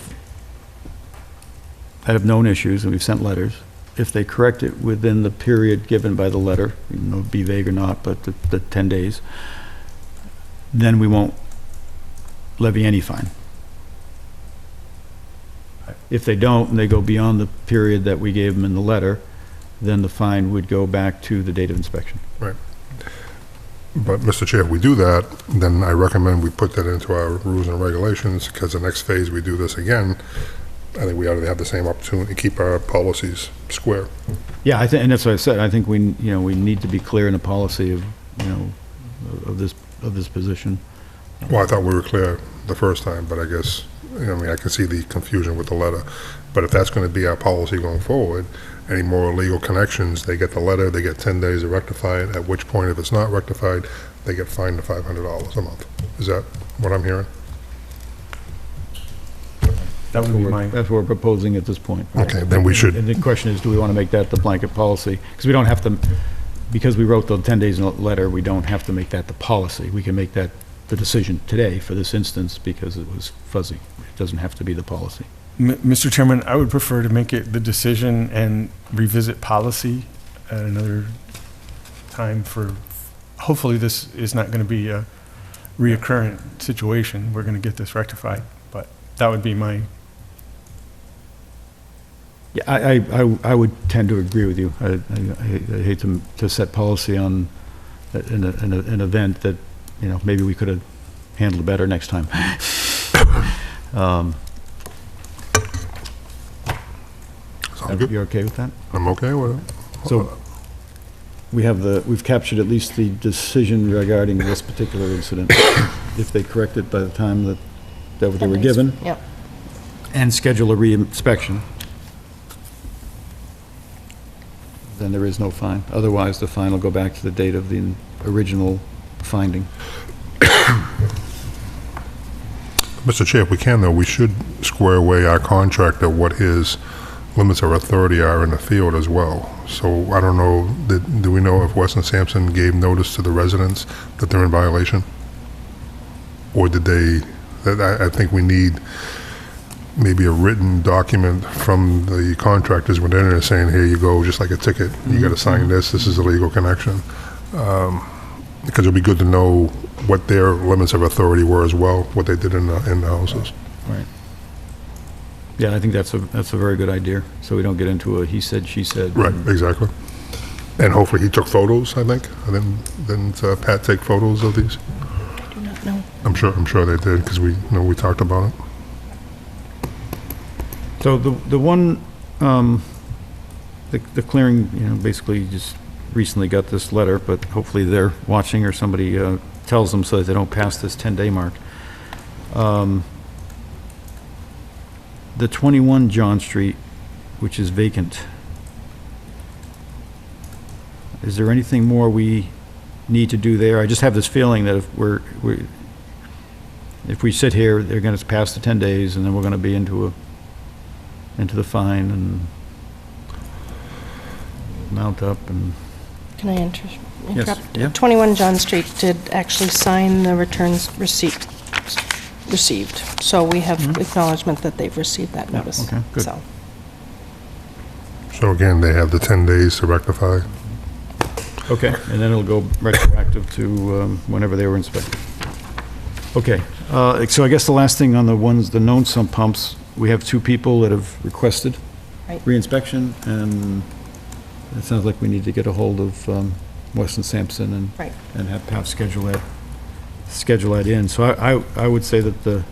have known issues, and we've sent letters, if they correct it within the period given by the letter, be vague or not, but the 10 days, then we won't levy any fine. If they don't, and they go beyond the period that we gave them in the letter, then the fine would go back to the date of inspection. Right. But, Mr. Chair, if we do that, then I recommend we put that into our rules and regulations, because the next phase we do this again, I think we ought to have the same opportunity to keep our policies square. Yeah, I think, and that's what I said, I think we need to be clear in the policy of, of this position. Well, I thought we were clear the first time, but I guess, I can see the confusion with the letter. But if that's going to be our policy going forward, any more illegal connections, they get the letter, they get 10 days to rectify it, at which point, if it's not rectified, they get fined $500 a month. Is that what I'm hearing? That would be my, That's what we're proposing at this point. Okay, then we should, And the question is, do we want to make that the blanket policy? Because we don't have to, because we wrote the 10 days in the letter, we don't have to make that the policy. We can make that the decision today for this instance because it was fuzzy. It doesn't have to be the policy. Mr. Chairman, I would prefer to make it the decision and revisit policy at another time hopefully this is not going to be a reoccurrent situation. We're going to get this rectified, but that would be my. Yeah, I would tend to agree with you. I hate to set policy on an event that, maybe we could have handled better next time. sound good? You're okay with that? I'm okay with it. So we've captured at least the decision regarding this particular incident. If they correct it by the time that they were given, Yep. and schedule a re-inspection, then there is no fine. Otherwise, the fine will go back to the date of the original finding. Mr. Chair, if we can, though, we should square away our contractor what his limits of authority are in the field as well. So I don't know, do we know if Weston Sampson gave notice to the residents that they're in violation? Or did they, I think we need maybe a written document from the contractors when they're in there saying, here you go, just like a ticket, you got to sign this is a legal connection. Because it'd be good to know what their limits of authority were as well, what they did in the houses. Right. Yeah, I think that's a very good idea, so we don't get into a he said, she said. Right, exactly. And hopefully he took photos, I think. And then Pat take photos of these? I do not know. I'm sure they did, because we talked about it. So the one, the clearing, basically just recently got this letter, but hopefully they're watching or somebody tells them so that they don't pass this 10-day mark. The 21 John Street, which is vacant, is there anything more we need to do there? I just have this feeling that if we sit here, they're going to pass the 10 days, and then we're going to be into the fine and mount up and... Can I interrupt? yeah. 21 John Street did actually sign the returns received. So we have acknowledgement that they've received that notice. Okay, good. So again, they have the 10 days to rectify. Okay, and then it'll go retroactive to whenever they were inspected. Okay, so I guess the last thing on the known sump pumps, we have 2 people that have requested Right. reinspection, and it sounds like we need to get a hold of Weston Sampson Right. and have Pat schedule that in. So I would say that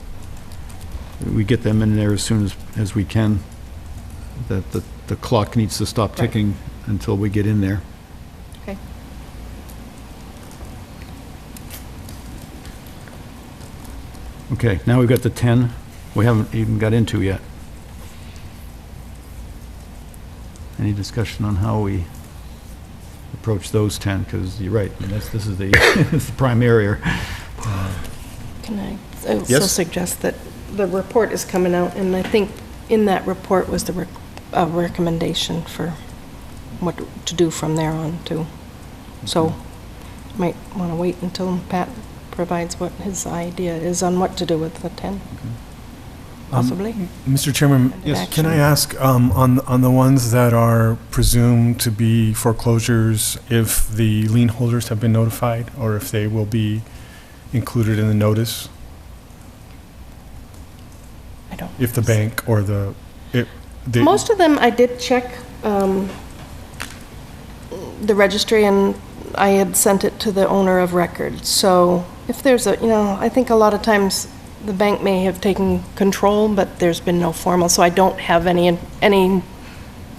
we get them in there as soon as we can, that the clock needs to stop Right. ticking until we get in there. Okay. Okay, now we've got the 10 we haven't even got into yet. Any discussion on how we approach those 10? Because you're right, I mean, this is the it's the prime area. Can I also Yes. suggest that the report is coming out, and I think in that report was the recommendation for what to do from there on, too. So, might want to wait until Pat provides what his idea is on what to do with the 10, possibly. Mr. Chairman, Yes. can I ask, on the ones that are presumed to be foreclosures, if the lien holders have been notified, or if they will be included in the notice? I don't. If the bank or the... Most of them, I did check the registry, and I had sent it to the owner of record. So if there's I think a lot of times the bank may have taken control, but there's been no formal, so I don't have any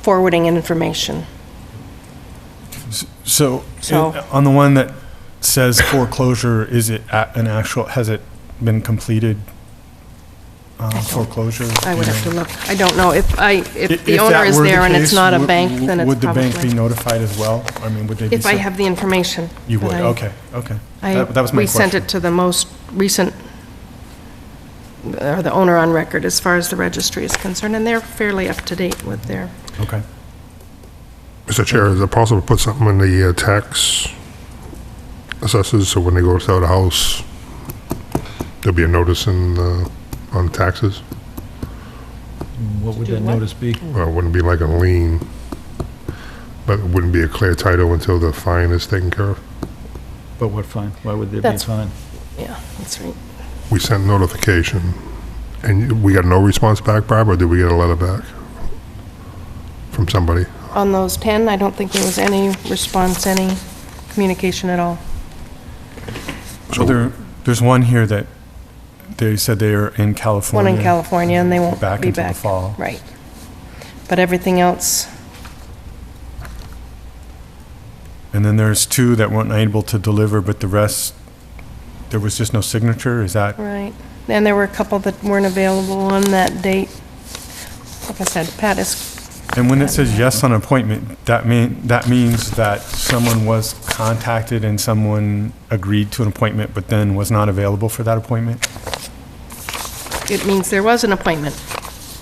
forwarding information. So, So- on the one that says foreclosure, is it has it been completed foreclosure? I would have to look. I don't know. If the If owner that is were the there and it's case, not a would- bank, then it's Would the bank be probably... notified as well? I mean, would they be... If I have the information. You would, then okay. That was my We sent question. it to the most recent, or the owner on record as far as the registry is concerned, and they're fairly up to date with their, Okay. Mr. Chair, is it possible to put something in the tax assessors, so when they go to sell the house, there'll be a notice on taxes? What would Do that what? notice be? Well, it wouldn't be like a lien, but it wouldn't be a clear title until the fine is taken care of. But what fine? Why would there be a That's- fine? yeah, that's right. We sent notification, and we got no response back, Barb, or did we get a letter back from somebody? On those 10, I don't think there was any response, any communication at all. So there's one here that they said they are in California. One in California, and they won't Back be into the back. fall. Right. But everything else, And then there's 2 that weren't able to deliver, but the rest, there was just no signature, is that? right. And there were a couple that weren't available on that date. Like I said, Pat is, And when it says yes on appointment, that means that someone was contacted and someone agreed to an appointment, but then was not available for that appointment? it means there was an appointment.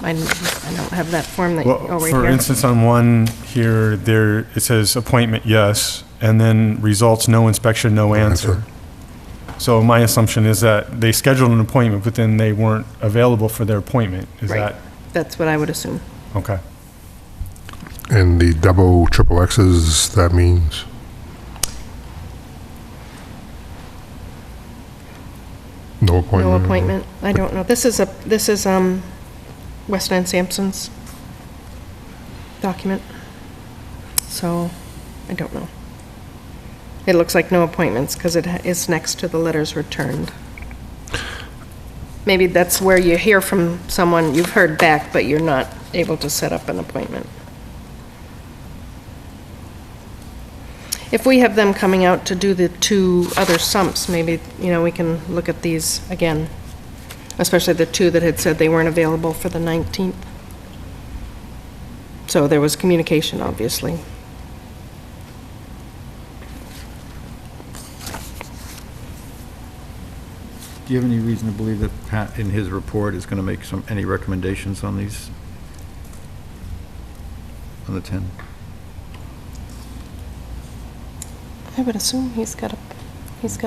I don't have that form that, Well, oh, right for here. instance, on one here, there, it says appointment, yes, and then results, no inspection, no answer. So my assumption is that they scheduled an appointment, but then they weren't available for their appointment. Is Right. that, That's what I would assume. okay. And the double, triple X's, that means? No appointment? No appointment. I don't know. This is Weston and Sampson's document. So, I don't know. It looks like no appointments because it is next to the letters returned. Maybe that's where you hear from someone, you've heard back, but you're not able to set up an appointment. If we have them coming out to do the 2 other sumps, maybe, we can look at these again, especially the 2 that had said they weren't available for the 19th. So there was communication, obviously. Do you have any reason to believe that Pat, in his report, is going to make any recommendations on these? On the 10? I would assume he's got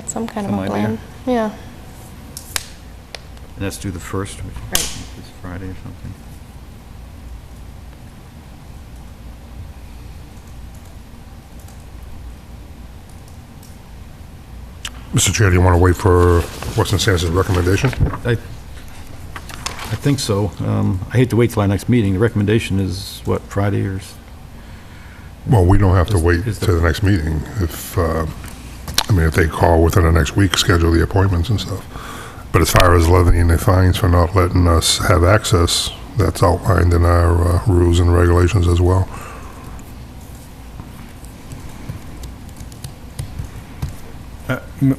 some kind of Some a idea? plan. Yeah. And that's due the 1st, which Right. is Friday or something. Mr. Chair, do you want to wait for Weston Sampson's recommendation? I think so. I hate to wait till our next meeting. The recommendation is, what, Friday or? Well, we don't have to wait is the- to the next meeting. If they call within the next week, schedule the appointments and stuff. But as far as levying the fines for not letting us have access, that's outlined in our rules and regulations as well.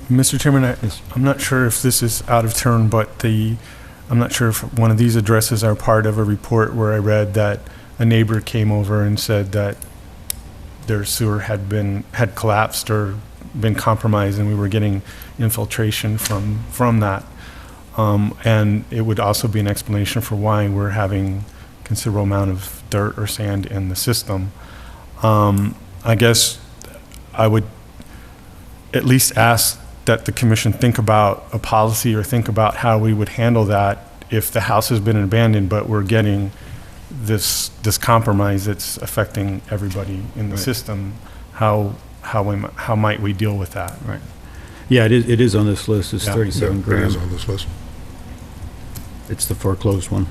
Mr. Chairman, Yes. I'm not sure if this is out of turn, but I'm not sure if one of these addresses are part of a report where I read that a neighbor came over and said that their sewer had collapsed or been compromised, and we were getting infiltration from that. And it would also be an explanation for why we're having considerable amount of dirt or sand in the system. I guess I would at least ask that the commission think about a policy or think about how we would handle that if the house has been abandoned, but we're getting this compromise that's affecting everybody in the Right. system. How might we deal with that? Right. Yeah, it is on this list. It's Yeah. 37 Yeah, it is grand. on this list. It's the foreclosed one.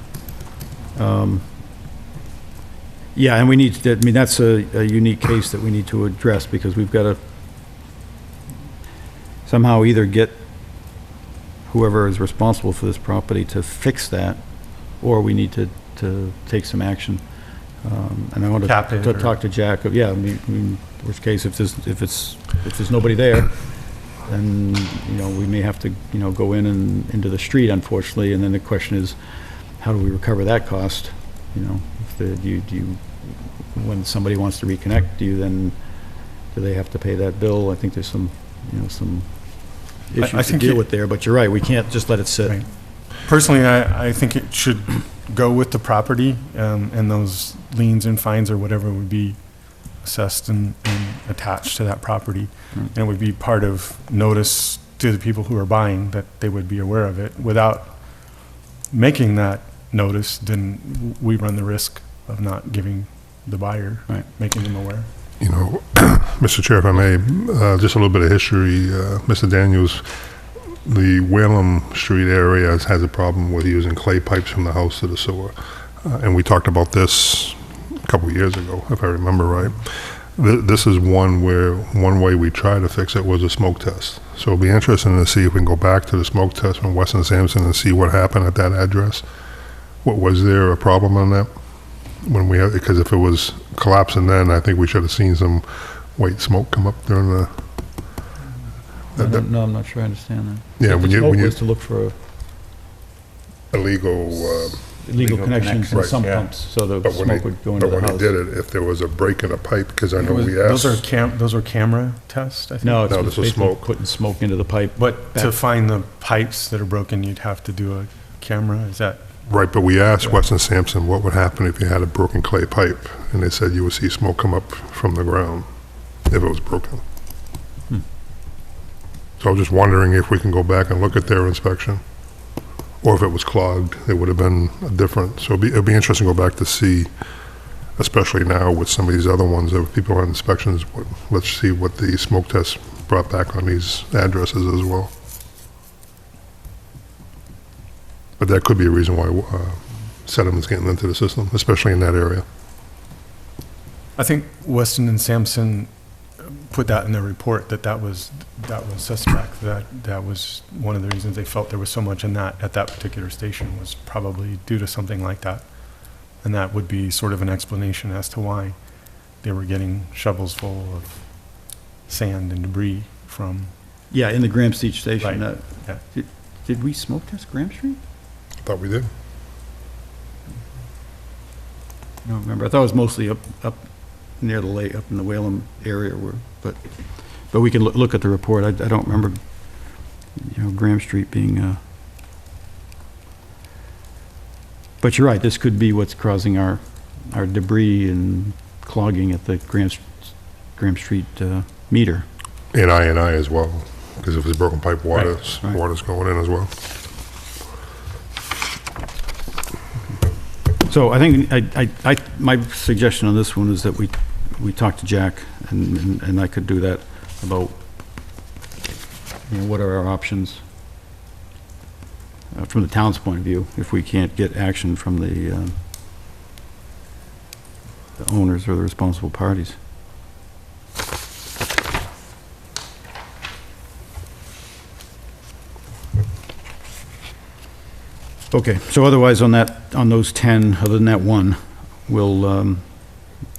Yeah, and we need to, that's a unique case that we need to address because we've got to somehow either get whoever is responsible for this property to fix that, or we need to take some action. And I want Cap it to or- talk to Jack. Yeah, I mean, worst case, if there's nobody there, then, we may have to, go in and into the street, unfortunately, and then the question is, how do we recover that cost? If do you, when somebody wants to reconnect, do they have to pay that bill? I think there's some I issues to think deal it- with there, but you're right, we can't just let it sit. Right. Personally, I think it should go with the property, and those liens and fines or whatever would be assessed and attached to that property. Right. And it would be part of notice to the people who are buying that they would be aware of it. Without making that notice, then we run the risk of not giving the buyer, Right. making them aware. Mr. Chair, if I may, just a little bit of history. Mr. Daniels, the Whalum Street area has a problem with using clay pipes from the house to the sewer. And we talked about this a couple of years ago, if I remember right. This is one way we tried to fix it was a smoke test. So it'll be interesting to see if we can go back to the smoke test from Weston Sampson and see what happened at that address. Was there a problem on that? Because if it was collapsing then, I think we should have seen some white smoke come up during the... No, I'm not sure I understand that. Yeah, The when you smoke was to look for illegal, illegal connections in Right. some Yeah. pumps, so the but when smoke would go into the when he house. did it, if there was a break in a pipe, because I know we asked... Those are camera tests, I think? No, it's No, this was basically smoke. putting smoke into the pipe. But to back- find the pipes that are broken, you'd have to do a camera, is that? Right, but we asked Weston Sampson what would happen if you had a broken clay pipe, and they said you would see smoke come up from the ground if it was broken. So I was just wondering if we can go back and look at their inspection, or if it was clogged, it would have been different. So it'd be interesting to go back to see, especially now with some of these other ones that people on inspections, let's see what the smoke tests brought back on these addresses as well. But that could be a reason why sediment's getting into the system, especially in that area. I think Weston and Sampson put that in their report, that was suspect, that was one of the reasons they felt there was so much in that, at that particular station, was probably due to something like that. And that would be sort of an explanation as to why they were getting shovels full of sand and debris from, Yeah, in the Graham Street station. Right, yeah. Did we smoke test Graham Street? I thought we did. I don't remember. I thought it was mostly up near the lake, up in the Whalum area where, but we can look at the report. I don't remember, Graham Street being, but you're right, this could be what's causing our debris and clogging at the Graham Street meter. And I as well, because if it's broken pipe, water's going in as well. So I think my suggestion on this one is that we talk to Jack, and I could do that, about, what are our options from the town's point of view, if we can't get action from the owners or the responsible parties. Okay, so otherwise on those 10, other than that one, we'll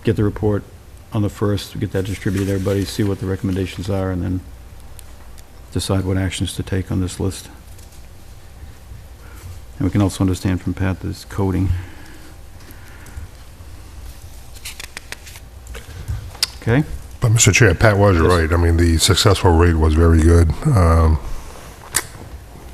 get the report on the 1st, get that distributed to everybody, see what the recommendations are, and then decide what actions to take on this list. And we can also understand from Pat this coding. Okay? But Mr. Chair, Pat was right. I mean, the successful rate was very good.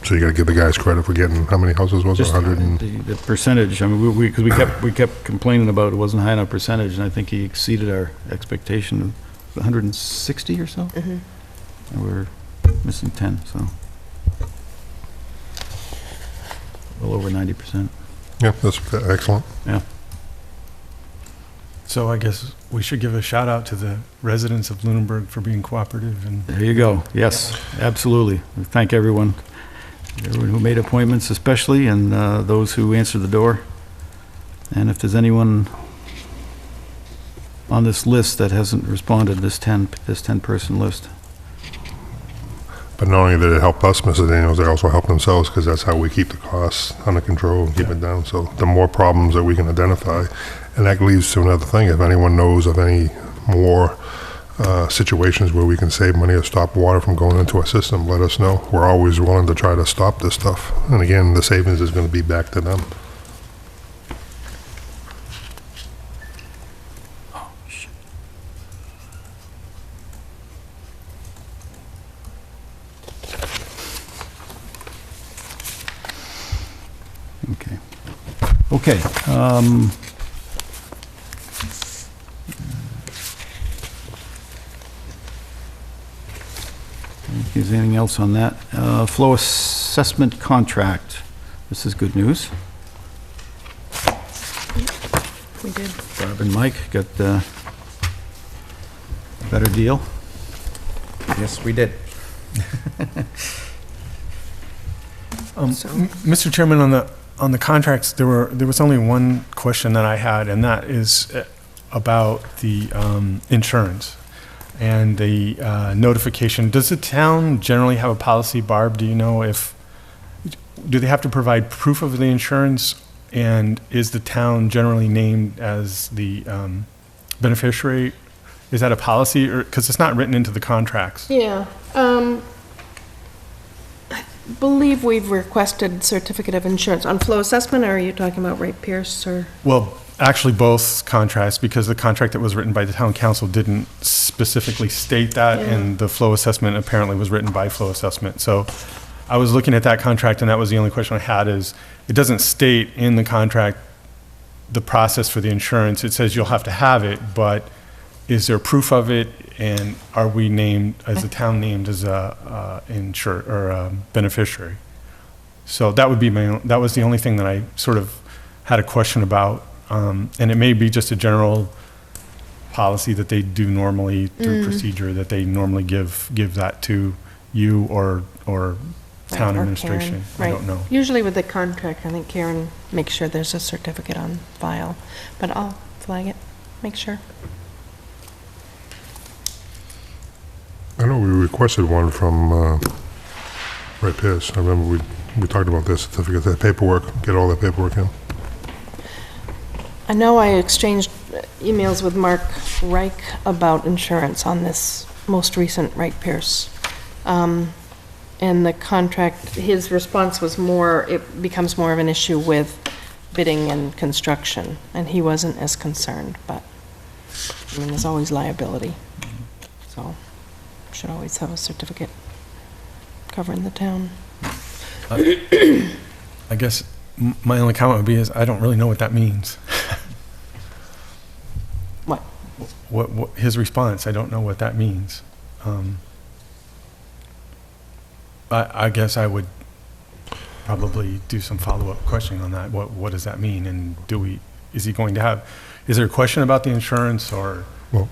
So you got to give the guys credit for getting, how many houses was it? Just 100 and... the percentage, I mean, because we kept complaining about it wasn't high enough percentage, and I think he exceeded our expectation of 160 or so. And we're missing 10, so. Well over 90%. Yeah, that's excellent. Yeah. so I guess we should give a shout out to the residents of Lunenburg for being cooperative and There you go. Yes, absolutely. We thank everyone who made appointments especially, and those who answered the door. And if there's anyone on this list that hasn't responded, this 10-person list. But not only did it help us, Mr. Daniels, they also help themselves, because that's how we keep the costs under control and keep it down. So the more problems that we can identify, and that leads to another thing, if anyone knows of any more situations where we can save money or stop water from going into our system, let us know. We're always willing to try to stop this stuff. And again, the savings is going to be back to them. Oh, shit. Okay. Okay. Is there anything else on that? Flow assessment contract. This is good news. We did. Barb and Mike got a better deal. Yes, we did. So- Mr. Chairman, on the contracts, there was only one question that I had, and that is about the insurance and the notification. Does the town generally have a policy, Barb? Do you know do they have to provide proof of the insurance, and is the town generally named as the beneficiary? Is that a policy, or because it's not written into the contracts? Yeah, I believe we've requested certificate of insurance on flow assessment, or are you talking about Ray Pierce, or? Well, actually, both contracts, because the contract that was written by the town council didn't specifically state that, Yeah. and the flow assessment apparently was written by flow assessment. So I was looking at that contract, and that was the only question I had, is it doesn't state in the contract the process for the insurance. It says you'll have to have it, but is there proof of it, and are we named, as the town named as a or a beneficiary? So that would be that was the only thing that I sort of had a question about, and it may be just a general policy that they do normally through procedure, that they normally give that to you or town Or administration. Karen, I don't know. Usually with the contract, I think Karen makes sure there's a certificate on file, but I'll flag it, make sure. I know we requested one from Ray Pierce. I remember we talked about this certificate, that paperwork, get all that paperwork in. I know I exchanged emails with Mark Reich about insurance on this most recent Wright Pierce. And the contract, his response was more, it becomes more of an issue with bidding and construction, and he wasn't as concerned, but, I mean, there's always liability. So, should always have a certificate covering the town. I guess my only comment would be is I don't really know what that means. What? What his response, I don't know what that means. I guess I would probably do some follow-up questioning on that. What does that mean? And is he going to have, is there a question about the insurance or? Well,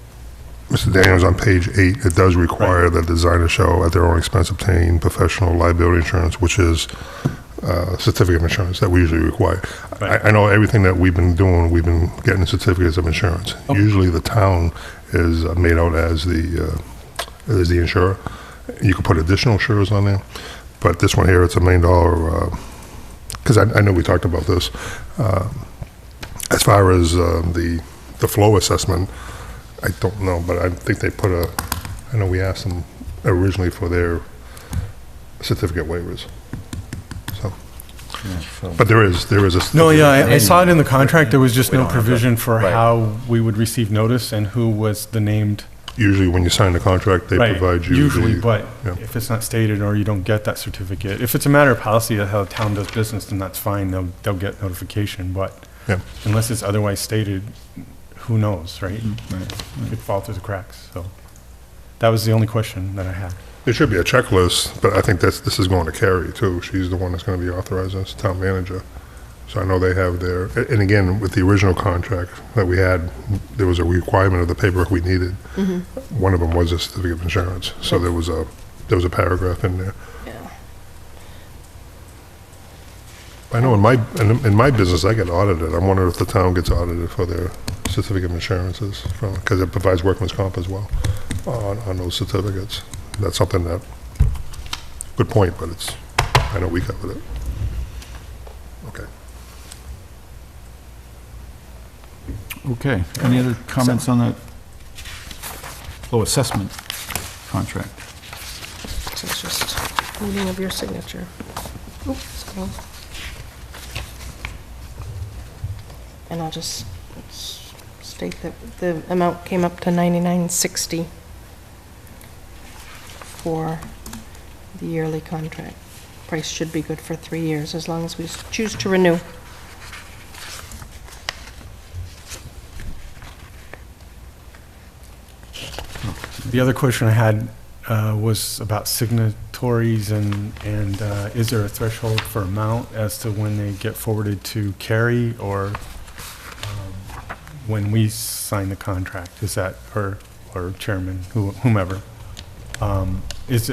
Mr. Daniels, on page 8, it does require the designer shall at their own expense obtain professional liability insurance, which is certificate of insurance that we usually require. Right. I know everything that we've been doing, we've been getting certificates of insurance. Okay. Usually the town is made out as the insurer. You can put additional insurers on there, but this one here, it's $1 million, because I know we talked about this. As far as the flow assessment, I don't know, but I think they put I know we asked them originally for their certificate waivers. So, but there is a. No, yeah, I saw it in the contract. There was just We no don't have provision that. for Right. how we would receive notice and who was the named. Usually when you sign the contract, they Right, provide you. usually, the- but yeah. if it's not stated or you don't get that certificate, if it's a matter of policy of how the town does business, then that's fine. They'll get notification, but Yeah. unless it's otherwise stated, who knows, right? Right. It could fall through the cracks, so. That was the only question that I had. There should be a checklist, but I think this is going to Carrie too. She's the one that's going to be authorized as town manager. So I know they have their, and again, with the original contract that we had, there was a requirement of the paperwork we needed. One of them was a certificate of insurance. So there was a paragraph in there. Yeah. I know in my business, I get audited. I'm wondering if the town gets audited for their certificate of insurances, because it provides workman's comp as well on those certificates. That's something that, good point, but I know we covered it. Okay. Okay, any other comments on that flow assessment contract? So it's just needing of your signature. Oops, sorry. And I'll just state that the amount came up to $99.60 for the yearly contract. Price should be good for 3 years, as long as we choose to renew. The other question I had was about signatories and is there a threshold for amount as to when they get forwarded to Carrie or when we sign the contract? Is that, or chairman, whomever? Is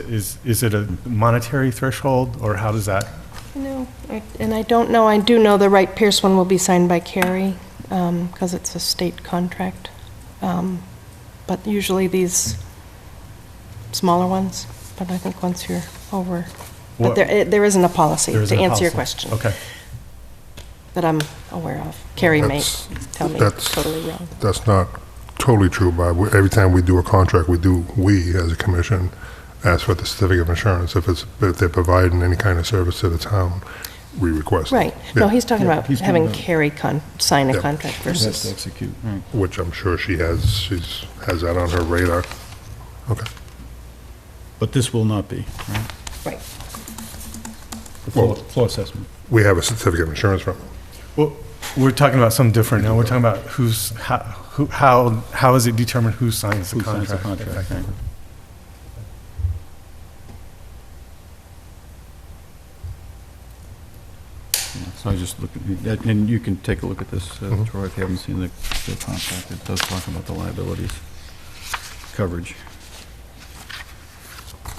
it a monetary threshold or how does that? No, and I don't know, I do know the Wright Pierce one will be signed by Carrie, because it's a state contract. But usually these smaller ones, but I think once you're over, but What- there isn't a policy, there to isn't a answer your policy. question, Okay. that I'm aware of. Carrie may That's- tell me that's- totally wrong. That's not totally true, Bob. Every time we do a contract, we as a commission ask for the certificate of insurance. If they're providing any kind of service to the town, we request it. Right, no, Yeah. he's talking Yeah, about he's talking having about- Carrie sign a Yeah. contract Has to versus, execute, right. Which I'm sure she has that on her radar. Okay. But this will not be, right? right. flow assessment. We have a certificate of insurance from them. Well, we're talking about something different now. We're talking about how is it determined who signs the Who signs the contract? contract, right. Yeah, So I just look at, and you can take a look at this, Troy, if you haven't seen the contract. It does talk about the liabilities coverage.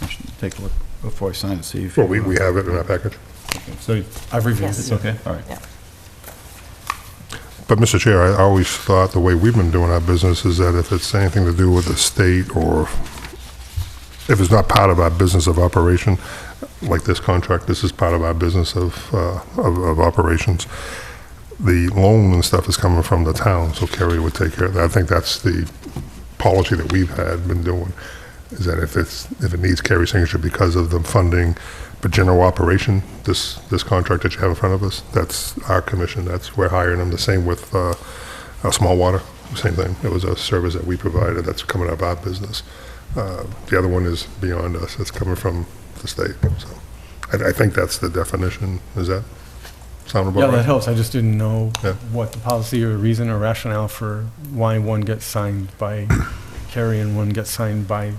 I should take a look before I sign it, see if. Well, we have it in our package. Okay, So I've reviewed Yes. it's it. okay, all right. Yeah. But, Mr. Chair, I always thought the way we've been doing our business is that if it's anything to do with the state or if it's not part of our business of operation, like this contract, this is part of our business of operations. The loan and stuff is coming from the town, so Kerry would take care of that. I think that's the policy that we've been doing, is that if it needs Kerry's signature because of the funding, but general operation, this contract that you have in front of us, that's our commission, we're hiring them. The same with small water, same thing. It was a service that we provided that's coming out of our business. The other one is beyond us, it's coming from the state. So I think that's the definition. Does that sound about Yeah, right? that helps. I just didn't know Yeah. what the policy or reason or rationale for why one gets signed by Kerry and one gets signed by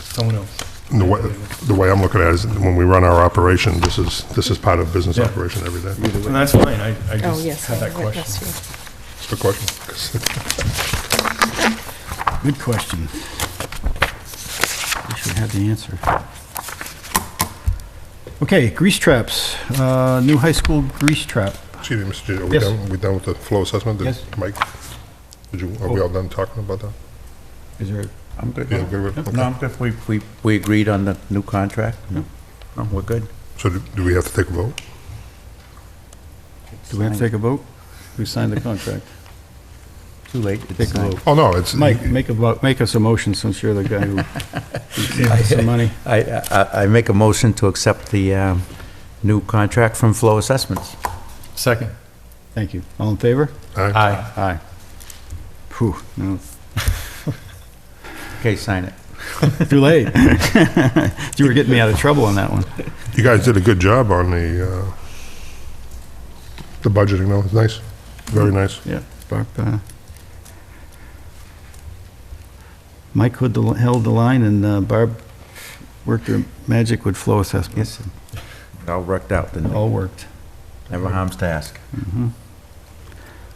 someone else. And the way I'm looking at it is when we run our operation, this is part of business Yeah. operation every day. And that's fine. I Oh, just yes. had that I question. witnessed you. It's a good question. Good question. Wish we had the answer. Okay, grease traps, new high school grease trap. Excuse me, Mr. Chair, are Yes. we done with the flow assessment? Yes. Mike, are we all done talking about that? Is there, I'm good. Yeah, good with it? No, Okay. I'm good. We agreed on the new contract? No, we're good. So do we have to take a vote? do we have to take a vote? Who signed the contract? Too late. It's Take a signed. vote. Oh, no, it's... Mike, make us a motion since you're the guy who saved us some money. I make a motion to accept the new contract from Flow Assessments. Second. Thank you. All in favor? Aye. Aye. Aye. Phew, no, Okay, sign it. too late. You were getting me out of trouble on that one. You guys did a good job on the budgeting, though. It's nice. Very nice. Yeah, Barb, Mike held the line, and Barb worked her magic with flow assessments. Yes. It all worked out, didn't It it? all worked. Never harms to ask.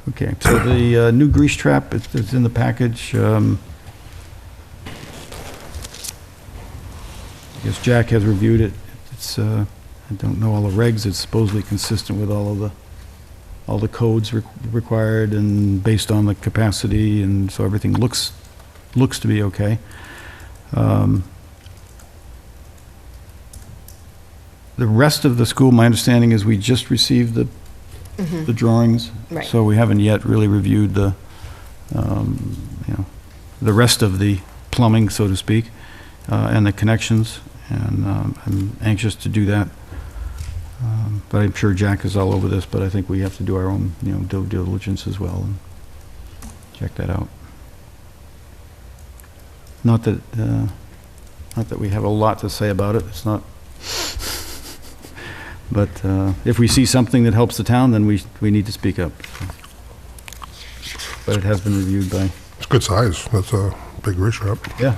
Okay, so the new grease trap, it's in the package. I guess Jack has reviewed it. It's, I don't know all the regs, it's supposedly consistent with all the codes required and based on the capacity, and so everything looks to be okay. The rest of the school, my understanding is we just received the drawings. Right. So we haven't yet really reviewed the, the rest of the plumbing, so to speak, and the connections, and I'm anxious to do that. But I'm sure Jack is all over this, but I think we have to do our own, due diligence as well and check that out. Not that we have a lot to say about it, it's not, but if we see something that helps the town, then we need to speak up. But it has been reviewed by, It's good size. That's a big grease trap. yeah.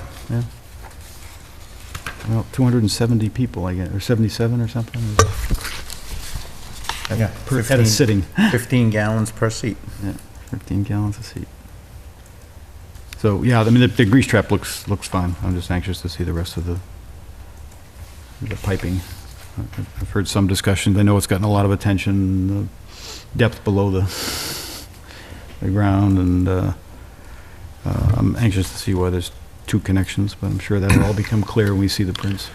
Well, 270 people, I guess, or 77 or something? Yeah. At a sitting. 15 gallons per seat. Yeah, 15 gallons a seat. So, yeah, I mean, the grease trap looks fine. I'm just anxious to see the rest of the piping. I've heard some discussions. I know it's gotten a lot of attention, the depth below the ground, and I'm anxious to see why there's two connections, but I'm sure that will all become clear when we see the prints.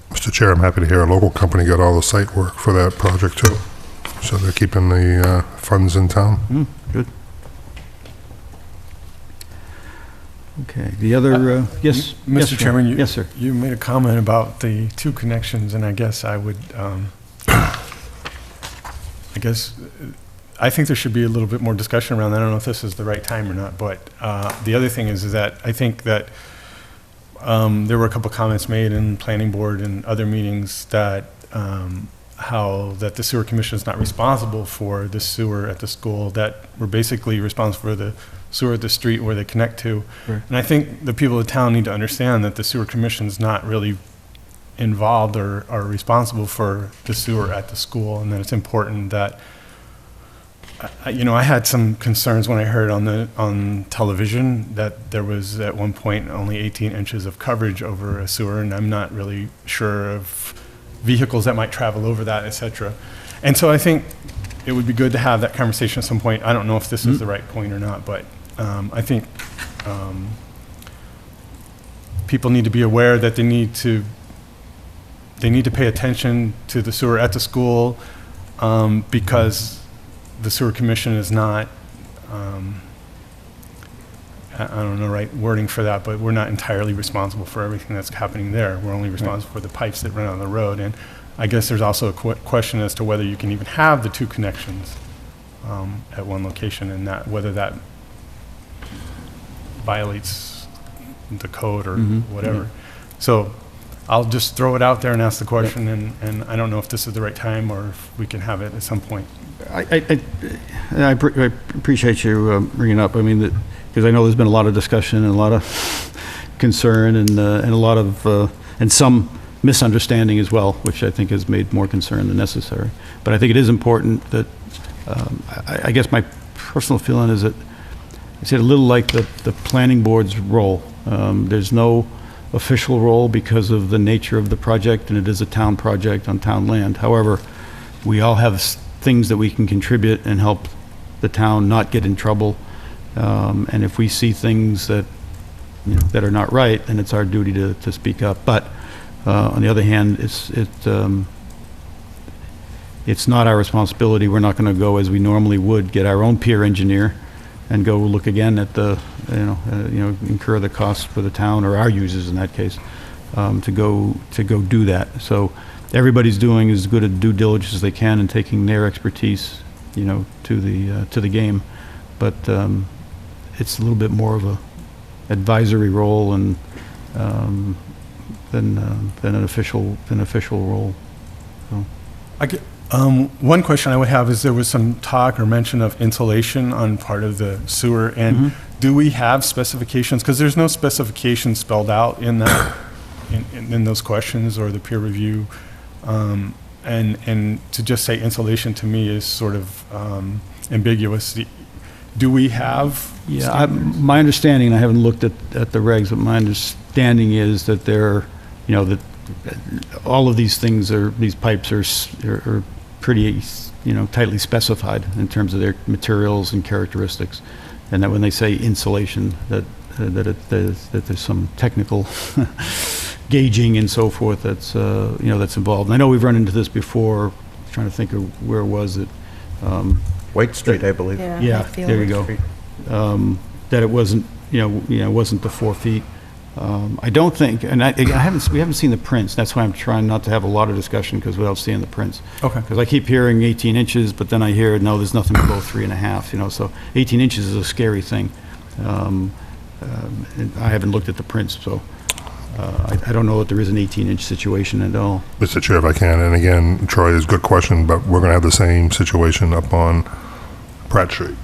Mr. Chair, I'm happy to hear a local company got all the site work for that project, too. So they're keeping the funds in town. Good. Okay, the other, yes? yes, Mr. Chairman, yes, sir. you made a comment about the two connections, and I guess I would, I think there should be a little bit more discussion around that. I don't know if this is the right time or not, but the other thing is that I think that there were a couple comments made in planning board and other meetings that how that the sewer commission is not responsible for the sewer at the school, that we're basically responsible for the sewer at the street where they connect to. Right. And I think the people of town need to understand that the sewer commission is not really involved or are responsible for the sewer at the school, and that it's important that, I had some concerns when I heard on television that there was at one point only 18 inches of coverage over a sewer, and I'm not really sure of vehicles that might travel over that, et cetera. And so I think it would be good to have that conversation at some point. I don't know if this is the right point or not, but I think people need to be aware that they need to pay attention to the sewer at the school, because the sewer commission is not, I don't know the right wording for that, but we're not entirely responsible for everything that's happening there. We're only responsible for the pipes that run on the road. And I guess there's also a question as to whether you can even have the two connections at one location, and that whether that violates the code or whatever. So I'll just throw it out there and ask the question, and I don't know if this is the right time or if we can have it at some point. I appreciate you bringing it up. I mean, because I know there's been a lot of discussion and a lot of concern and a lot of, and some misunderstanding as well, which I think has made more concern than necessary. But I think it is important that, I guess my personal feeling is that it's a little like the planning board's role. There's no official role because of the nature of the project, and it is a town project on town land. However, we all have things that we can contribute and help the town not get in trouble. And if we see things that, that are not right, then it's our duty to speak up. But on the other hand, it's not our responsibility. We're not going to go as we normally would, get our own peer engineer and go look again at the, incur the cost for the town, or our users in that case, to go do that. So everybody's doing as good a due diligence as they can and taking their expertise, to the game. But it's a little bit more of a advisory role and than an official role. So. One question I would have is there was some talk or mention of insulation on part of the sewer, and do we have specifications? Because there's no specifications spelled out in that, in those questions or the peer review. And to just say insulation to me is sort of ambiguous. Do we have? Yeah, my understanding, and I haven't looked at the regs, but my understanding is that they're, that all of these things these pipes are pretty, tightly specified in terms of their materials and characteristics, and that when they say insulation, that there's some technical gauging and so forth that's involved. And I know we've run into this before. I'm trying to think of where was it. White Street, I believe. Yeah, there you go. That it wasn't, wasn't the 4 feet. I don't think, and we haven't seen the prints. That's why I'm trying not to have a lot of discussion, because without seeing the prints. Okay. Because I keep hearing 18 inches, but then I hear, no, there's nothing below 3.5, so 18 inches is a scary thing. And I haven't looked at the prints, so I don't know if there is an 18-inch situation at all. Mr. Chair, if I can, and again, Troy, is a good question, but we're going to have the same situation up on Pratt Street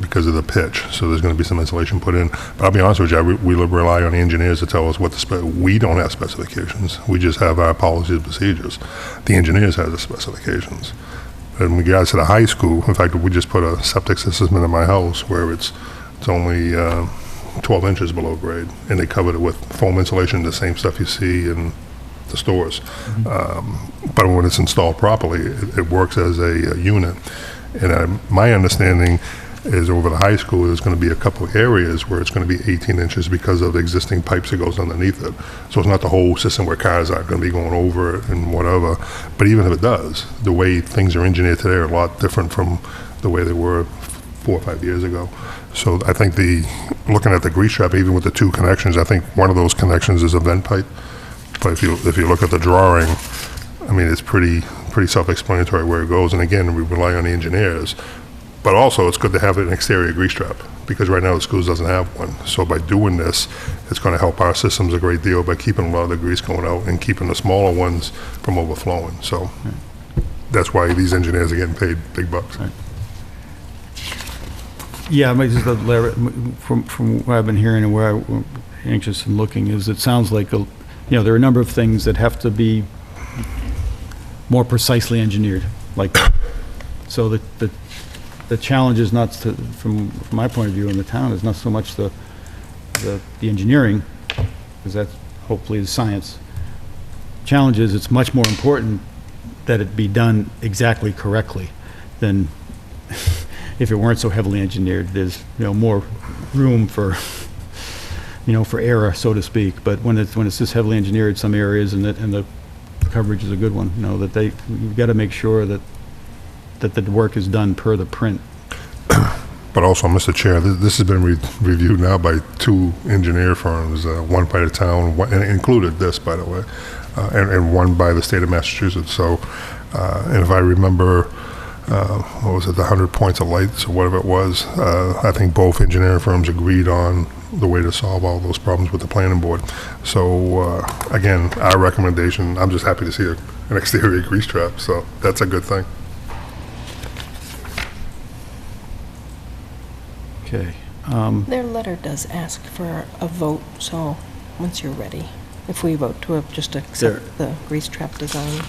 because of the pitch, so there's going to be some insulation put in. But I'll be honest with you, we rely on the engineers to tell us what we don't have specifications. We just have our policies and procedures. The engineers have the specifications. In regards to the high school, in fact, we just put a septic system in my house where it's only 12 inches below grade, and they covered it with foam insulation, the same stuff you see in the stores. But when it's installed properly, it works as a unit. And my understanding is over the high school, there's going to be a couple of areas where it's going to be 18 inches because of the existing pipes that goes underneath it. So it's not the whole system where cars are going to be going over it and whatever. But even if it does, the way things are engineered today are a lot different from the way they were 4 or 5 years ago. So I think looking at the grease trap, even with the two connections, I think one of those connections is a vent pipe. But if you look at the drawing, I mean, it's pretty self-explanatory where it goes. And again, we rely on the engineers. But also, it's good to have an exterior grease trap, because right now the schools doesn't have one. So by doing this, it's going to help our systems a great deal by keeping a lot of the grease going out and keeping the smaller ones from overflowing. So that's why these engineers are getting paid big bucks. Yeah, maybe just from what I've been hearing and where I'm anxious in looking is, it sounds like, there are a number of things that have to be more precisely engineered, like, so the challenge is not to, from my point of view in the town, is not so much the engineering, because that's hopefully the science. Challenge is, it's much more important that it be done exactly correctly than if it weren't so heavily engineered. There's, more room for, for error, so to speak. But when it's this heavily engineered, some areas, and the coverage is a good one, that you've got to make sure that the work is done per the print. But also, Mr. Chair, this has been reviewed now by 2 engineer firms, one by the town, and included this, by the way, and one by the state of Massachusetts. So, and if I remember, what was it, the 100 points of lights or whatever it was, I think both engineering firms agreed on the way to solve all those problems with the planning board. So, again, our recommendation, I'm just happy to see an exterior grease trap, so that's a good thing. Okay. Their letter does ask for a vote, so once you're ready, if we vote to just accept the grease trap design.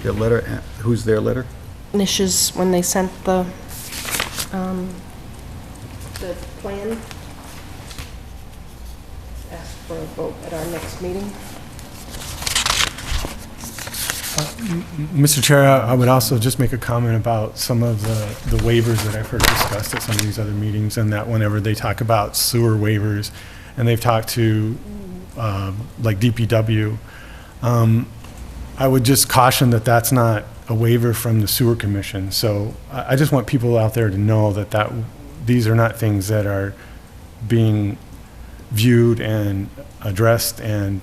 Their letter, who's their letter? Nish's, when they sent the plan, ask for a vote at our next meeting. Mr. Chair, I would also just make a comment about some of the waivers that I've heard discussed at some of these other meetings, and that whenever they talk about sewer waivers, and they've talked to, like DPW, I would just caution that that's not a waiver from the sewer commission. So I just want people out there to know that these are not things that are being viewed and addressed and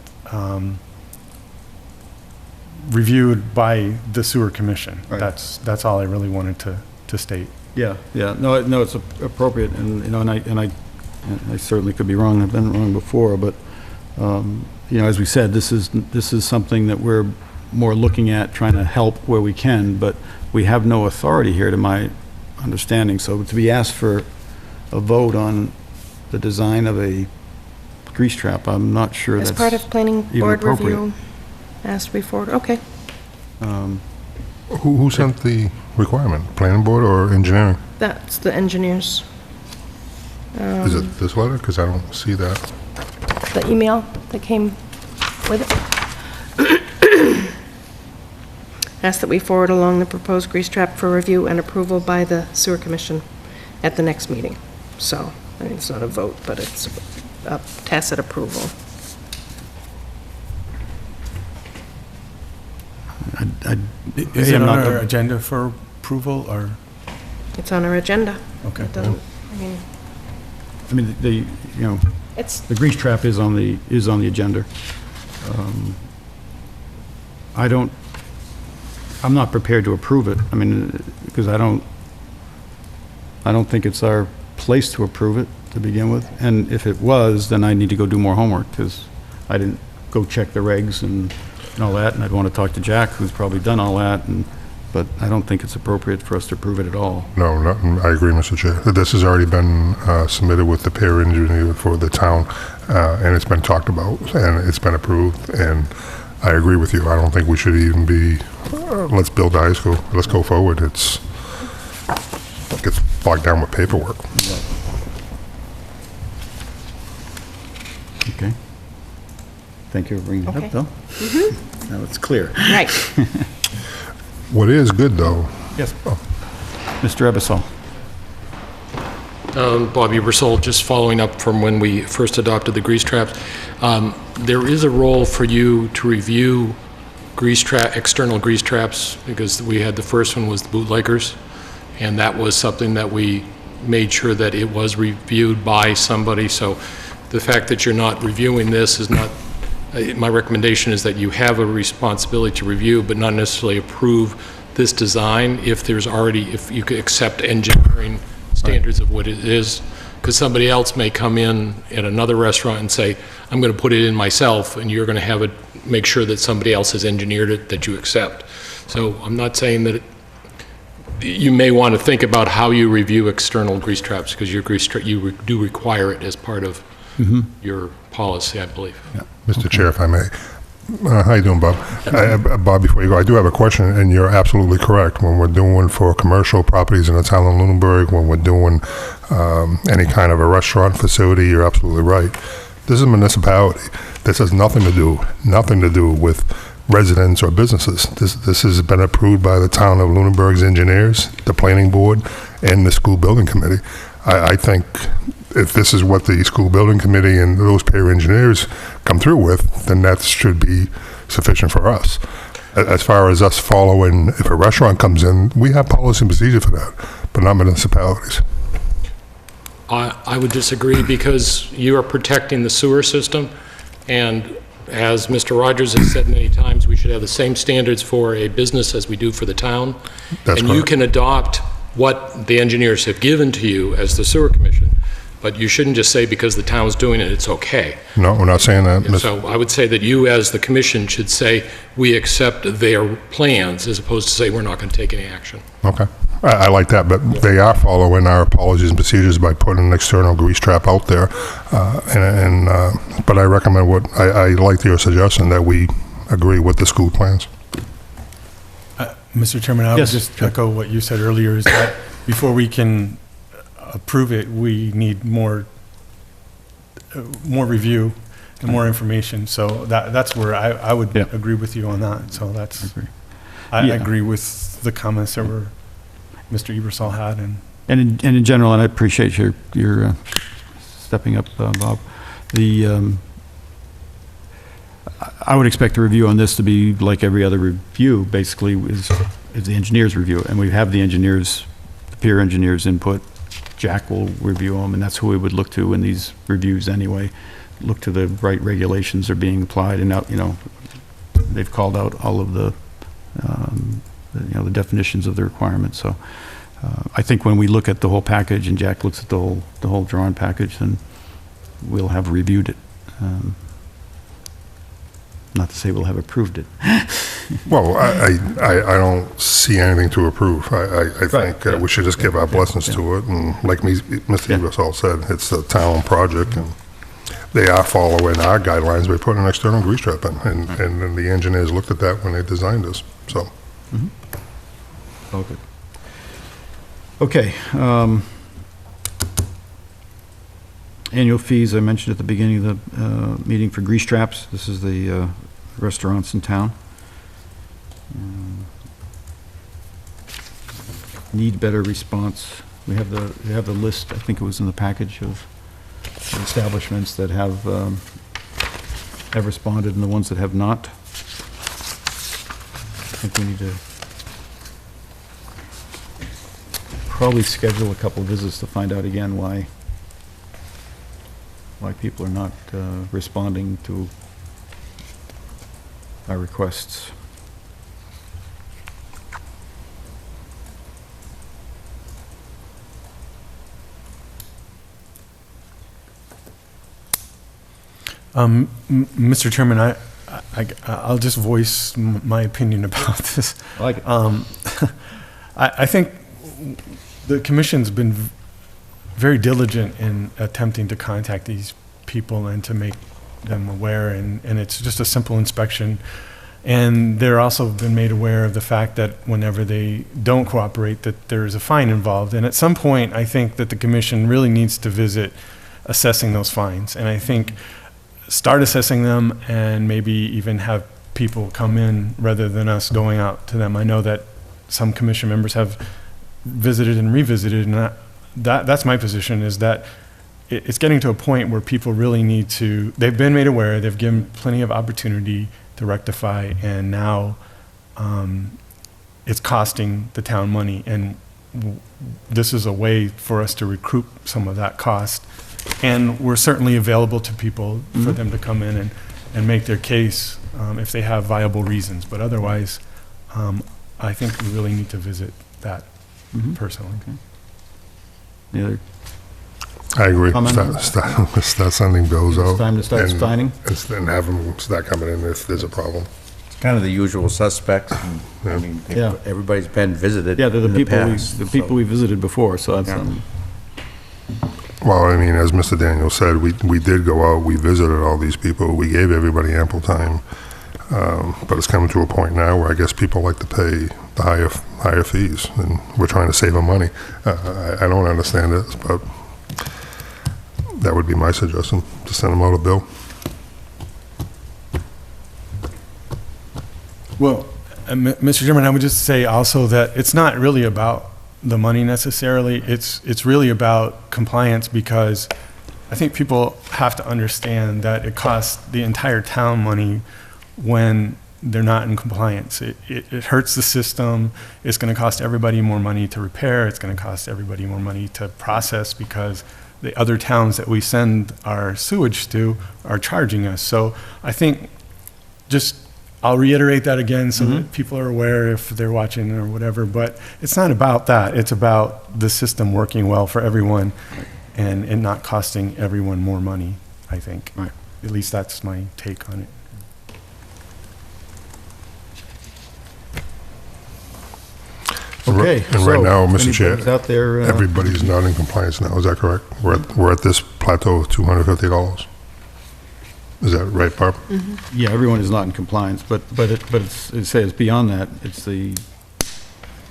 reviewed by the sewer commission. Right. That's all I really wanted to state. Yeah. No, it's appropriate, and, and I certainly could be wrong. I've been wrong before, but, as we said, this is something that we're more looking at, trying to help where we can, but we have no authority here, to my understanding. So to be asked for a vote on the design of a grease trap, I'm not sure As that's part of planning even board appropriate. review, asked to be forwarded, okay. Who sent the requirement? Planning board or engineering? That's the engineers. Is it this letter? Because I don't see that. The email that came with it. Ask that we forward along the proposed grease trap for review and approval by the sewer commission at the next meeting. So, it's not a vote, but it's a tacit approval. Is it on our agenda for approval, or? It's on our agenda. Okay. It doesn't, it's, the grease trap is on the agenda. I'm not prepared to approve it. Because I don't think it's our place to approve it to begin with. And if it was, then I need to go do more homework, because I didn't go check the regs and all that, and I'd want to talk to Jack, who's probably done all that, but I don't think it's appropriate for us to approve it at all. No, I agree, Mr. Chair. This has already been submitted with the peer engineer for the town, and it's been talked about, and it's been approved, and I agree with you. I don't think we should even be, let's build the high school. Let's go forward. It gets bogged down with paperwork. Okay. Thank you for bringing it Okay. up, though. Now it's clear. right. What is good, though, Yes. Mr. Ebersol. Bobby Bersol, just following up from when we first adopted the grease traps. There is a role for you to review external grease traps, because we had the first one was the bootleggers, and that was something that we made sure that it was reviewed by somebody. So the fact that you're not reviewing this is not, my recommendation is that you have a responsibility to review, but not necessarily approve this design if you could accept engineering standards of what it is, because somebody else may come in at another restaurant and say, I'm going to put it in myself, and you're going to make sure that somebody else has engineered it that you accept. So I'm not saying that you may want to think about how you review external grease traps, because you do require it as part of your policy, I believe. Mr. Chair, if I may. How you doing, Bob? Bob, before you go, I do have a question, and you're absolutely correct. When we're doing for commercial properties in the town of Lunenburg, when we're doing any kind of a restaurant facility, you're absolutely right. This is a municipality. This has nothing to do with residents or businesses. This has been approved by the town of Lunenburg's engineers, the planning board, and the school building committee. I think if this is what the school building committee and those peer engineers come through with, then that should be sufficient for us. As far as us following, if a restaurant comes in, we have policy and procedure for that, but not municipalities. I would disagree, because you are protecting the sewer system, and as Mr. Rogers has said many times, we should have the same standards for a business as we do for the town. That's And you correct. can adopt what the engineers have given to you as the sewer commission, but you shouldn't just say because the town's doing it, it's okay. No, we're not saying that. Mr. So I would say that you, as the commission, should say, we accept their plans, as opposed to say, we're not going to take any action. Okay. I like that, but they are following our policies and procedures by putting an external grease trap out there. But I recommend I like your suggestion that we agree with the school plans. Mr. Chairman, I would Yes, just sure. echo what you said earlier, is that before we can approve it, we need more review and more information. So that's where I would Yeah. agree with you on that. So that's, agree. I Yeah. agree with the comments that Mr. Ebersol had, And in general, and I appreciate your stepping up, Bob, I would expect the review on this to be like every other review, basically, is the engineer's review. And we have the engineers, the peer engineers' input. Jack will review them, and that's who we would look to in these reviews anyway. Look to the right regulations are being applied, and now, they've called out all of the definitions of the requirements. So I think when we look at the whole package and Jack looks at the whole drawn package, then we'll have reviewed it. Not to say we'll have approved it. Well, I don't see anything to approve. I think yeah. we should just give our blessings to it. And like Mr. Yeah. Ebersol said, it's a town project, and they are following our guidelines by putting an external grease trap in. And then the engineers looked at that when they designed this, so. All good. Okay. Annual fees, I mentioned at the beginning of the meeting for grease traps. This is the restaurants in town. Need better response. We have the list, I think it was in the package, of establishments that have responded and the ones that have not. I think we need to probably schedule a couple visits to find out again why people are not responding to our requests. Mr. Chairman, I'll just voice my opinion about this. I like it. I think the commission's been very diligent in attempting to contact these people and to make them aware, and it's just a simple inspection. And they're also been made aware of the fact that whenever they don't cooperate, that there is a fine involved. And at some point, I think that the commission really needs to visit assessing those fines. And I think start assessing them and maybe even have people come in rather than us going out to them. I know that some commission members have visited and revisited, and that's my position, is that it's getting to a point where people really need to, they've been made aware, they've given plenty of opportunity to rectify, and now it's costing the town money, and this is a way for us to recoup some of that cost. And we're certainly available to people for them to come in and make their case if they have viable reasons. But otherwise, I think we really need to visit that personally. Any other I agree. Comment? Start sending bills out. time to start and- fining? And have them start coming in if there's a problem. kind of the usual suspects. And, I mean, Yeah. everybody's been visited Yeah, they're in the the people, past. the people we visited before, so that's, Yeah. Well, I mean, as Mr. Daniels said, we did go out, we visited all these people, we gave everybody ample time. But it's coming to a point now where I guess people like to pay the higher fees, and we're trying to save them money. I don't understand it, but that would be my suggestion, to send them out a bill. Well, Mr. Chairman, I would just say also that it's not really about the money necessarily. It's really about compliance, because I think people have to understand that it costs the entire town money when they're not in compliance. It hurts the system. It's going to cost everybody more money to repair. It's going to cost everybody more money to process, because the other towns that we send our sewage to are charging us. So I think I'll reiterate that again so that people are aware if they're watching or whatever, but it's not about that. It's about the system working well for everyone and it not costing everyone more money, I think. Right. At least that's my take on it. okay. And right so, now, Mr. Chair, anybody's out there, everybody's not in compliance now, is that correct? We're at this plateau of $250. Is that right, Barb? yeah, everyone is not in compliance, but it says beyond that,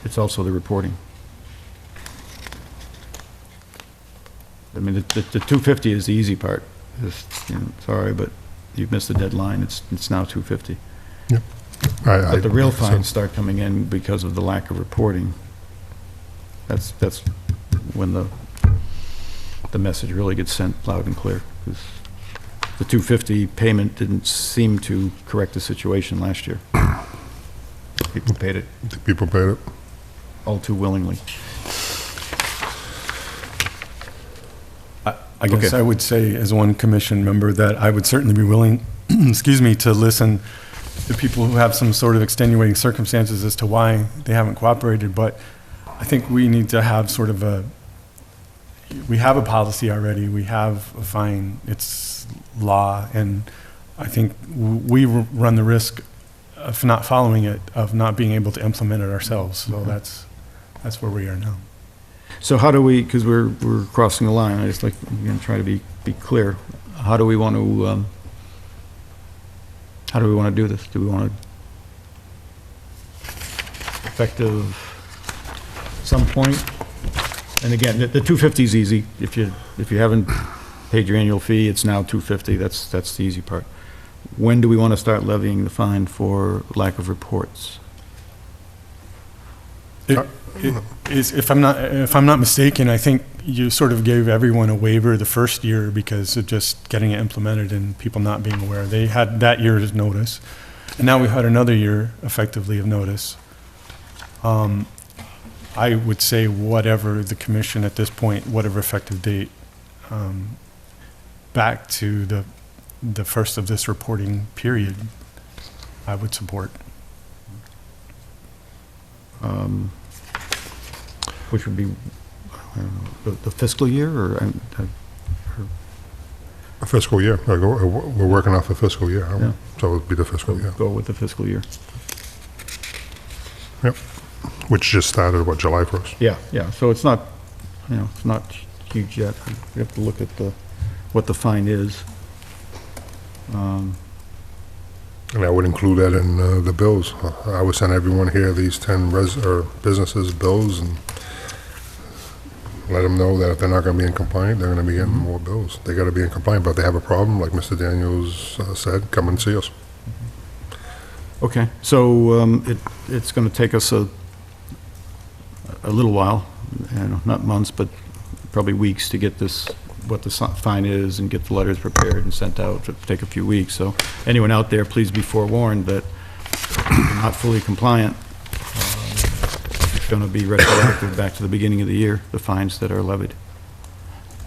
it's also the reporting. I mean, the 250 is the easy part. Sorry, but you've missed the deadline. It's now 250. But the real fines start coming in because of the lack of reporting. That's when the message really gets sent loud and clear. 'Cause the 250 payment didn't seem to correct the situation last year. People paid it People paid it? all too willingly. I guess Okay. I would say as one commission member that I would certainly be willing, excuse me, to listen to people who have some sort of extenuating circumstances as to why they haven't cooperated, but I think we need to have sort of we have a policy already, we have a fine, it's law, and I think we run the risk of not following it, of not being able to implement it ourselves, so that's where we are now. So how do we, because we're crossing the line, I just like, I'm going to try to be clear. How do we want to do this? Do we want to effective some point? And again, the 250 is easy. If you haven't paid your annual fee, it's now 250. That's the easy part. When do we want to start levying the fine for lack of reports? If I'm not mistaken, I think you sort of gave everyone a waiver the first year because of just getting it implemented and people not being aware. They had that year's notice, and now we've had another year effectively of notice. I would say whatever the commission at this point, whatever effective date, back to the first of this reporting period, I would support. Which would be, I don't know, the fiscal year, or A fiscal year. We're working off a fiscal year, aren't we? Yeah. So it would be the fiscal year, go with the fiscal year? which just started, July 1st? Yeah, so it's not, it's not huge yet. We have to look at what the fine is. And I would include that in the bills. I would send everyone here these 10 businesses' bills and let them know that if they're not going to be in compliant, they're going to be getting more bills. They got to be in compliant, but if they have a problem, like Mr. Daniels said, come and see us. Okay, so it's going to take us a little while, not months, but probably weeks to get this, what the fine is, and get the letters prepared and sent out. It'll take a few weeks. So anyone out there, please be forewarned that if you're not fully compliant, it's going to be retroactive back to the beginning of the year, the fines that are levied.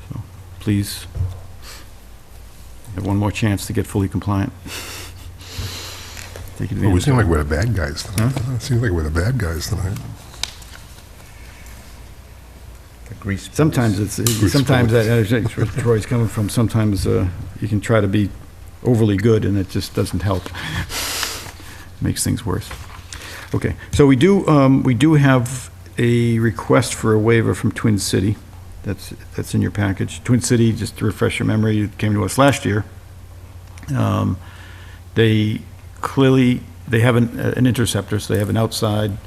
So please have one more chance to get fully compliant. Take Well, we advantage seem of like it. we're the bad guys tonight. It seems like we're the bad guys tonight. The grease. Sometimes where Troy's coming from, sometimes you can try to be overly good and it just doesn't help. makes things worse. Okay, so we do have a request for a waiver from Twin City. That's in your package. Twin City, just to refresh your memory, came to us last year. They have an interceptor, so they have an outside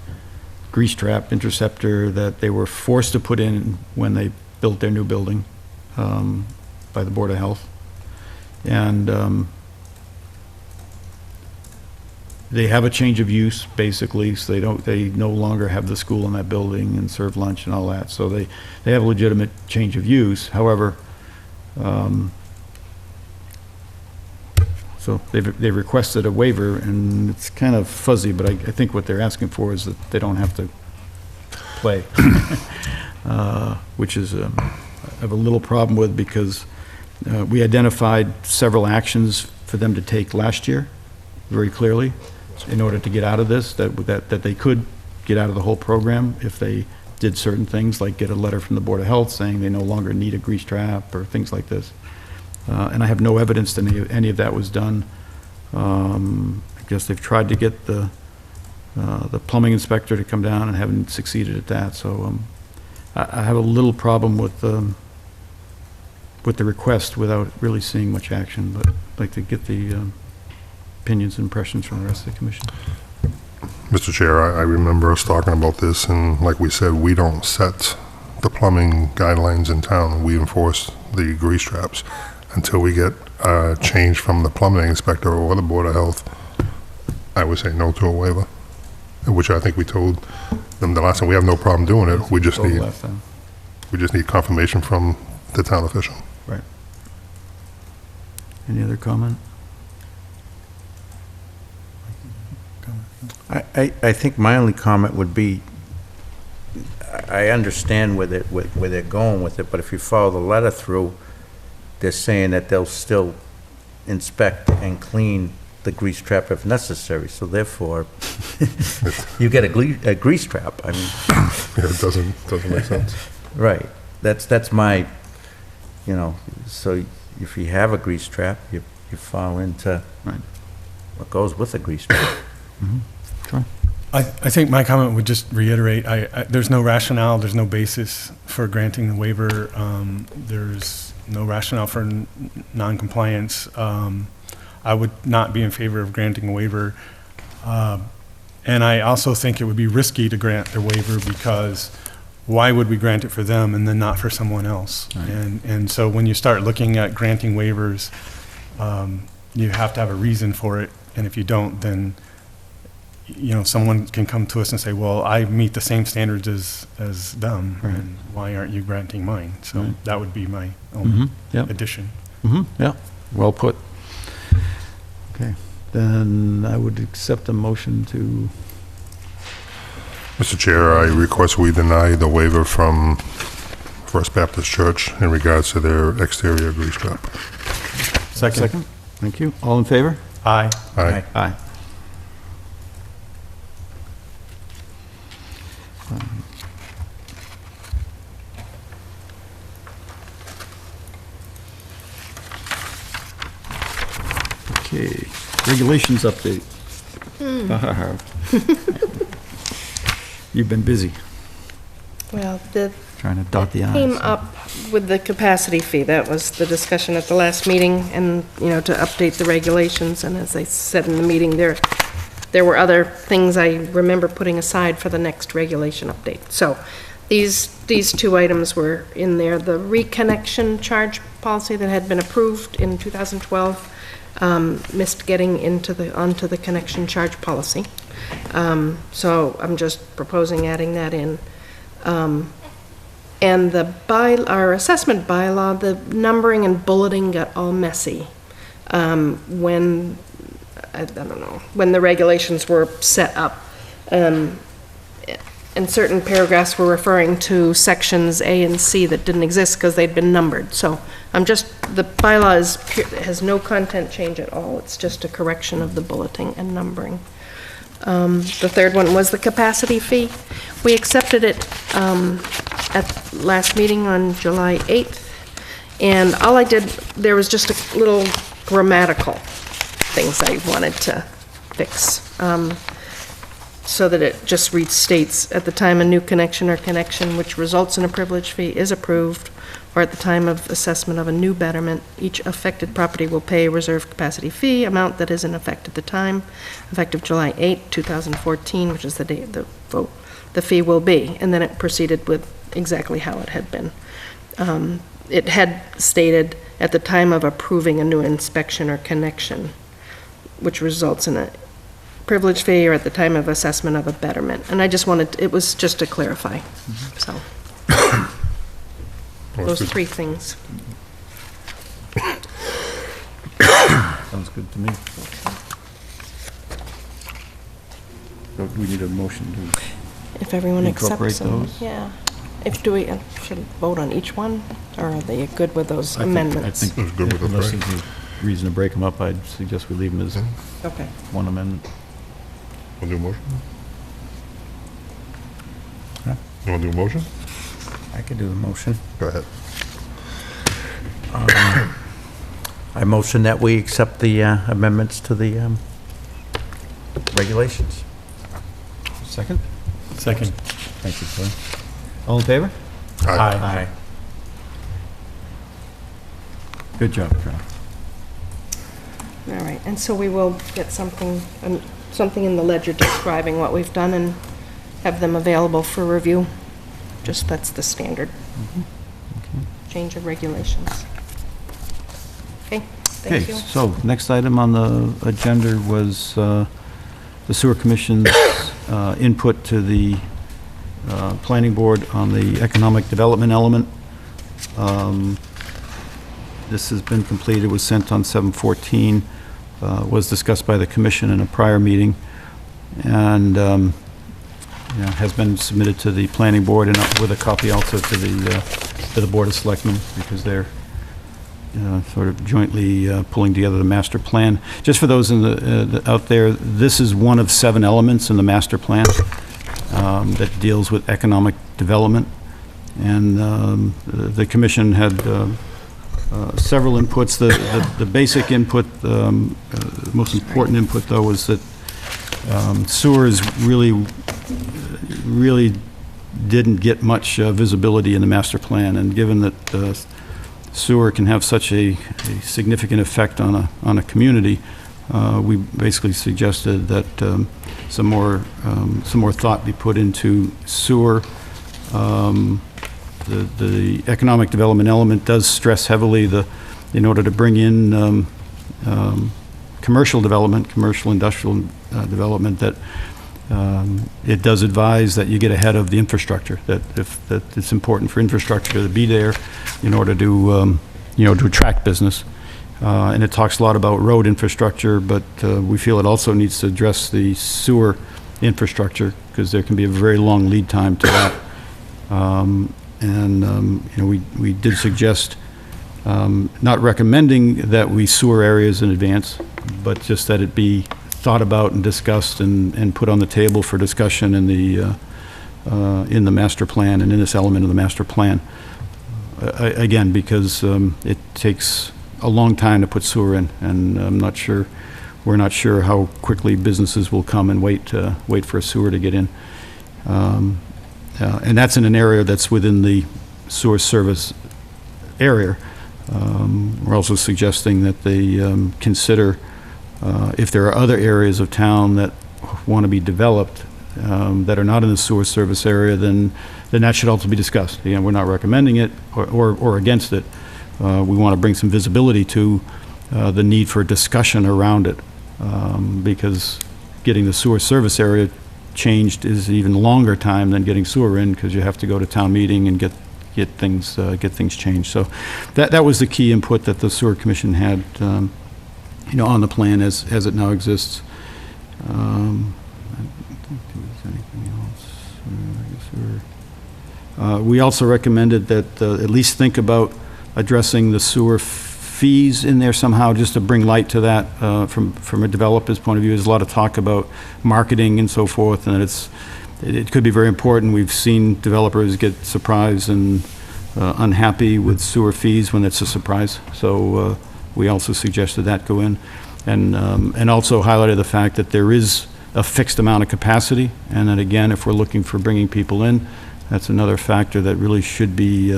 grease-trapped interceptor that they were forced to put in when they built their new building by the Board of Health. And they have a change of use, basically, so they no longer have the school in that building and serve lunch and all that. So they have a legitimate change of use. However, so they've requested a waiver, and it's kind of fuzzy, but I think what they're asking for is that they don't have to play, which is I have a little problem with, because we identified several actions for them to take last year, very clearly, in order to get out of this, that they could get out of the whole program if they did certain things, like get a letter from the Board of Health saying they no longer need a grease trap or things like this. And I have no evidence that any of that was done. I guess they've tried to get the plumbing inspector to come down and haven't succeeded at that. So I have a little problem with the request without really seeing much action, but I'd like to get the opinions and impressions from the rest of the commission. Mr. Chair, I remember us talking about this, and like we said, we don't set the plumbing guidelines in town. We enforce the grease traps until we get a change from the plumbing inspector or the Board of Health. I would say no to a waiver, which I think we told them the last time. We have no problem doing it. We just need confirmation from the town official. Right. Any other comment? I think my only comment would be, I understand where they're going with it, but if you follow the letter through, they're saying that they'll still inspect and clean the grease trap if necessary, so therefore, you get a grease trap, I mean. Yeah, it doesn't make sense. Right, that's my, so if you have a grease trap, you fall into Right. what goes with a grease trap. Sure. I think my comment would just reiterate, there's no rationale, there's no basis for granting the waiver. There's no rationale for non-compliance. I would not be in favor of granting a waiver. And I also think it would be risky to grant the waiver, because why would we grant it for them and then not for someone else? Right. And so when you start looking at granting waivers, you have to have a reason for it. And if you don't, then someone can come to us and say, well, I meet the same standards as them, Right. and why aren't you granting mine? So Right. that would be my only Yep. addition. Yeah, well put. Okay, then I would accept a motion to, Mr. Chair, I request we deny the waiver from First Baptist Church in regards to their exterior grease trap. second? Thank you. All in favor? Aye. Aye. Aye. Okay, regulations update. You've been busy Well, the trying to dot the i's. came up with the capacity fee. That was the discussion at the last meeting, and, to update the regulations. And as I said in the meeting, there were other things I remember putting aside for the next regulation update. So these two items were in there. The reconnection charge policy that had been approved in 2012 missed getting onto the connection charge policy. So I'm just proposing adding that in. And our assessment bylaw, the numbering and bulleting got all messy when, I don't know, when the regulations were set up. And certain paragraphs were referring to sections A and C that didn't exist because they'd been numbered. So the bylaw has no content change at all. It's just a correction of the bulleting and numbering. The third one was the capacity fee. We accepted it at last meeting on July 8th, and all I did, there was just a little grammatical things I wanted to fix, so that it just restates, at the time a new connection or connection which results in a privilege fee is approved, or at the time of assessment of a new betterment, each affected property will pay a reserve capacity fee amount that is in effect at the time, effective July 8, 2014, which is the date of the vote. The fee will be, and then it proceeded with exactly how it had been. It had stated at the time of approving a new inspection or connection, which results in a privilege fee, or at the time of assessment of a betterment. And I just wanted, it was just to clarify, so, those three things. Sounds good to me. So do we need a motion to? If everyone Incorporate accepts them, those? yeah. Do we, should vote on each one, or are they good with those amendments? I think, It's good with the unless three. there's a reason to break them up, I'd suggest we leave them as Okay. one amendment. Want to do a motion? Huh? You want to do a motion? I could do the motion. Go ahead. I motion that we accept the amendments to the regulations. Second? Second. Thank you, Clay. All in favor? Aye. Good job, Carol. All right, and so we will get something in the ledger describing what we've done and have them available for review. Just, that's the standard change of regulations. Okay, thank Okay, you. so next item on the agenda was the Sewer Commission's input to the Planning Board on the economic development element. This has been completed, was sent on 7/14, was discussed by the Commission in a prior meeting, and has been submitted to the Planning Board and with a copy also to the Board of Selectmen, because they're sort of jointly pulling together the master plan. Just for those out there, this is one of 7 elements in the master plan that deals with economic development. And the Commission had several inputs. The basic input, the most important input, though, was that sewers really didn't get much visibility in the master plan. And given that sewer can have such a significant effect on a community, we basically suggested that some more thought be put into sewer. The economic development element does stress heavily in order to bring in commercial development, commercial industrial development, that it does advise that you get ahead of the infrastructure, that it's important for infrastructure to be there in order to, to attract business. And it talks a lot about road infrastructure, but we feel it also needs to address the sewer infrastructure, because there can be a very long lead time to that. We did suggest not recommending that we sewer areas in advance, but just that it be thought about and discussed and put on the table for discussion in the master plan and in this element of the master plan. Again, because it takes a long time to put sewer in, and we're not sure how quickly businesses will come and wait for a sewer to get in. And that's in an area that's within the sewer service area. We're also suggesting that they consider if there are other areas of town that want to be developed that are not in the sewer service area, then that should also be discussed. Again, we're not recommending it or against it. We want to bring some visibility to the need for discussion around it, because getting the sewer service area changed is even longer time than getting sewer in, because you have to go to town meeting and get things changed. So that was the key input that the Sewer Commission had, on the plan as it now exists. I don't think there was anything else. We also recommended that at least think about addressing the sewer fees in there somehow, just to bring light to that from a developer's point of view. There's a lot of talk about marketing and so forth, and it could be very important. We've seen developers get surprised and unhappy with sewer fees when it's a surprise. So we also suggested that go in. and also highlighted the fact that there is a fixed amount of capacity, and that again, if we're looking for bringing people in, that's another factor that really should be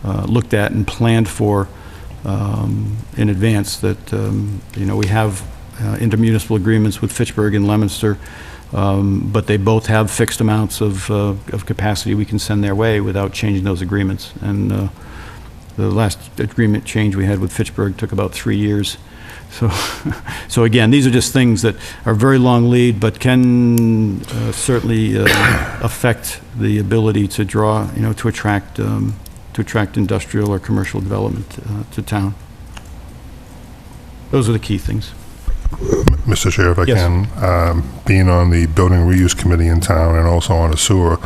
looked at and planned for in advance, that, we have intermunicipal agreements with Fitchburg and Leominster, but they both have fixed amounts of capacity we can send their way without changing those agreements. And the last agreement change we had with Fitchburg took about 3 years. So again, these are just things that are very long lead, but can certainly affect the ability to draw, to attract industrial or commercial development to town. Those are the key things. Mr. Chair, if I Yes. can, being on the Building Reuse Committee in town and also on the sewer,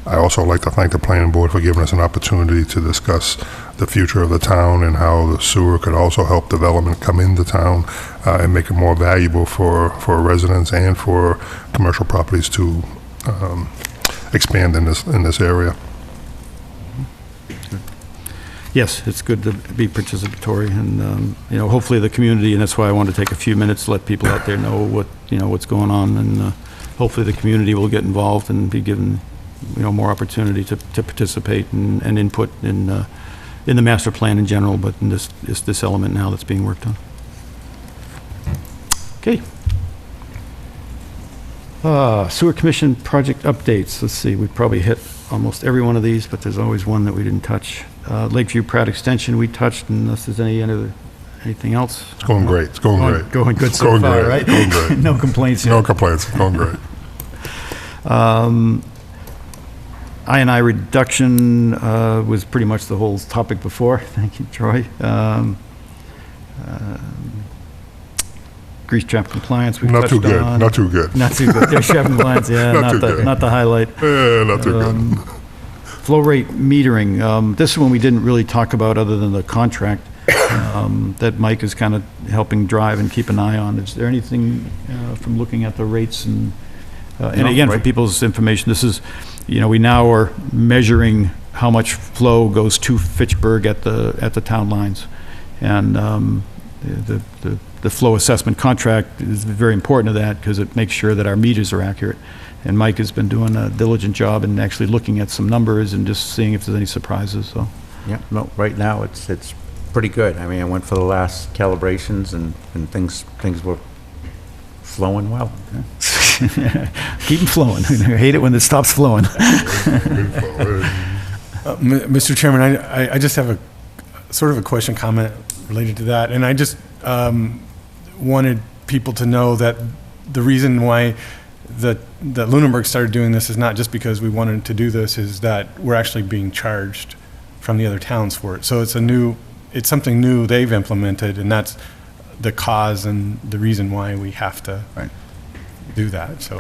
I also like to thank the planning board for giving us an opportunity to discuss the future of the town and how the sewer could also help development come into town and make it more valuable for residents and for commercial properties to expand in this area. Yes, it's good to be participatory, and, hopefully the community, and that's why I want to take a few minutes to let people out there know what's going on, and hopefully the community will get involved and be given, more opportunity to participate and input in the master plan in general, but in this element now that's being worked on. Okay. Sewer Commission project updates. Let's see, we probably hit almost every one of these, but there's always one that we didn't touch. Lakeview Pratt Extension we touched, unless there's anything else. It's going great. It's going great. Going good It's so going far, great. right? Going great. No complaints No yet. complaints. It's going great. I&I reduction was pretty much the whole topic before. Thank you, Troy. Grease trap compliance we've Not touched too good. on. Not too good. Not too good. Grease trap compliance, yeah, Not too good. not the highlight. Yeah, not too good. Flow rate metering, this one we didn't really talk about other than the contract that Mike is kind of helping drive and keep an eye on. Is there anything from looking at the rates and again, for people's information, this is, we now are measuring how much flow goes to Fitchburg at the town lines. And the flow assessment contract is very important to that because it makes sure that our meters are accurate. And Mike has been doing a diligent job in actually looking at some numbers and just seeing if there's any surprises, so. Yeah, no, right now, it's pretty good. I mean, I went for the last calibrations, and things were flowing well. Keep them flowing. I hate it when it stops flowing. Mr. Chairman, I just have a sort of a question, comment related to that, and I just wanted people to know that the reason why that Lunenburg started doing this is not just because we wanted to do this, is that we're actually being charged from the other towns for it. So it's something new they've implemented, and that's the cause and the reason why we have to do that. So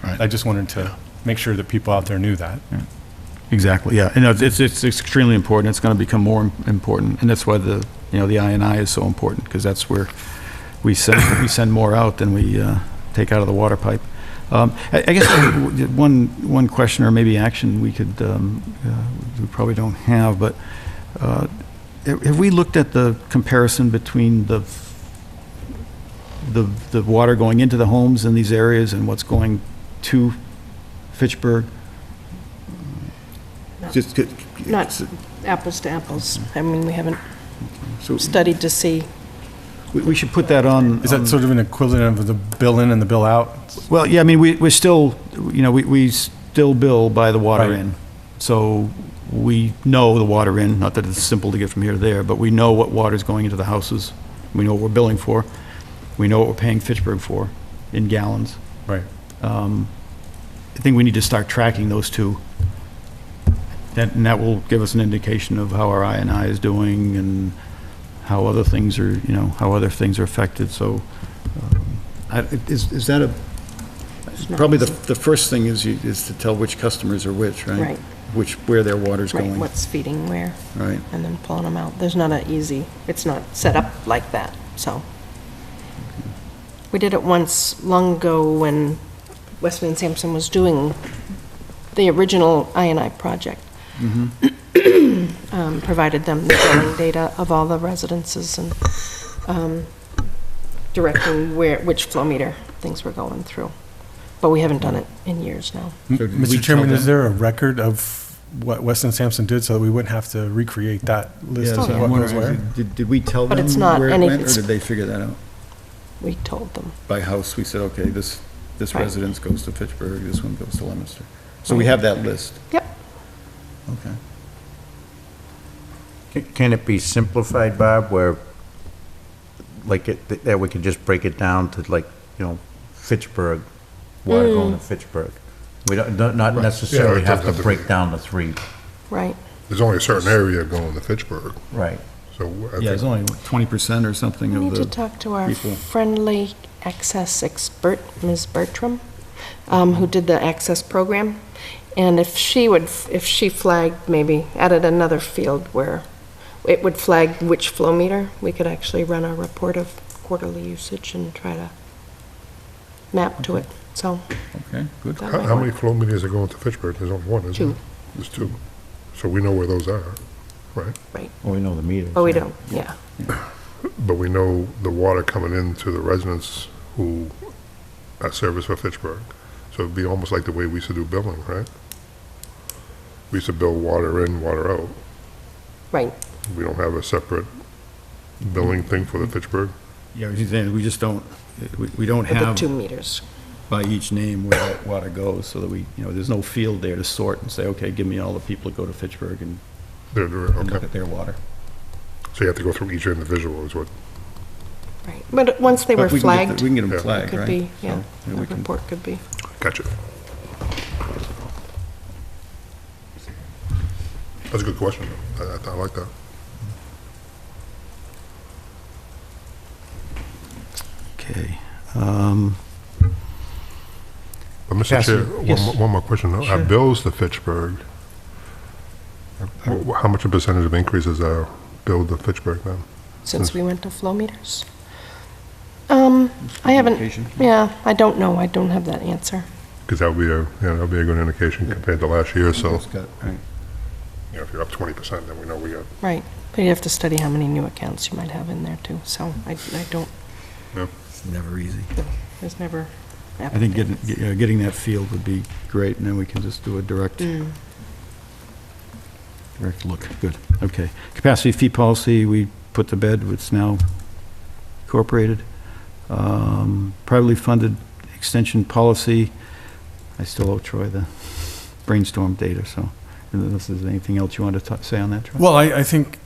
Right. I just wanted to make sure that people out there knew that. Exactly, yeah. And it's extremely important. It's going to become more important. And that's why the I&I is so important, because that's where we send more out than we take out of the water pipe. I guess one question or maybe action we could, we probably don't have, but have we looked at the comparison between the water going into the homes in these areas and what's going to Fitchburg? Just Not apples to apples. I mean, we haven't so studied to see. we should put that on. Is that sort of an equivalent of the bill in and the bill out? Well, yeah, I mean, we're still, we still bill by the water Right. in. So we know the water in, not that it's simple to get from here to there, but we know what water's going into the houses. We know what we're billing for. We know what we're paying Fitchburg for in gallons. Right. I think we need to start tracking those two. And that will give us an indication of how our I&I is doing and how other things are, how other things are affected. So is that probably the first thing is to tell which customers are which, right? Right. Where their water's Right, going. what's feeding where, Right. and then pulling them out. There's not it's not set up like that, so. We did it once long ago when Westman and Sampson was doing the original I&I project. Provided them the billing data of all the residences, and directing which flow meter things were going through. But we haven't done it in years now. So did we Mr. tell Chairman, them? is there a record of what Weston Sampson did so that we wouldn't have to recreate that list Yeah, of so I'm what goes wondering, where? did we tell But them it's not where it any- went, or it's- did they figure that out? We told them. By house, we said, okay, this Right. residence goes to Fitchburg, this one goes to Leominster. So we have that list. Yep. Okay. Can it be simplified, Bob, where, like, that we could just break it down to, like, Fitchburg, water going to Fitchburg? We don't, not necessarily Yeah, it have doesn't to have to break be. down the three. Right. There's only a certain area going to Fitchburg, Right. so I Yeah, it's think, only 20% or something We of need to the, talk to our people. friendly access expert, Ms. Bertram, who did the access program. And if she flagged, maybe added another field where it would flag which flow meter, we could actually run a report of quarterly usage and try to map to it. So okay, good. that how might how many work. flow meters are going to Fitchburg? There's only one, isn't Two. there? There's two. So we know where those are, right? Right. Well, we know the meters. Oh, we yeah. don't, yeah. But we know the water coming into the residents who are serviced for Fitchburg. So it'd be almost like the way we used to do billing, right? We used to bill water in, water out. Right. We don't have a separate billing thing for the Fitchburg. Yeah, I was just saying, we just don't, we don't With the have 2 meters. by each name where that water goes, so that we, there's no field there to sort and say, okay, give me all the people that go to Fitchburg and look Okay. at their water. So you have to go through each individual is what, Right. But once they were But we can get flagged, the- We can get them Yeah. it flagged, could right? be, yeah, So, a we can- report could be. gotcha. That's a good question. I like that. Okay. But Mr. Yes, Chair, yes. one more question. Our Sure. bills to Fitchburg, how much a percentage of increases are billed to Fitchburg then? Since we went to flow meters? I haven't, Indication. yeah, I don't know. I don't have that answer. Because that would be that'd be a good indication compared to last year. So, It's got- right. if you're up 20%, then we know we got, Right. But you have to study how many new accounts you might have in there too. So I don't, It's never easy. there's never. I think getting that field would be great, and then we can just do a direct look. Good, okay. Capacity fee policy, we put to bed, it's now incorporated. Privately funded extension policy, I still owe Troy the brainstorm data, so unless there's anything else you want to say on that, Troy? Well, I think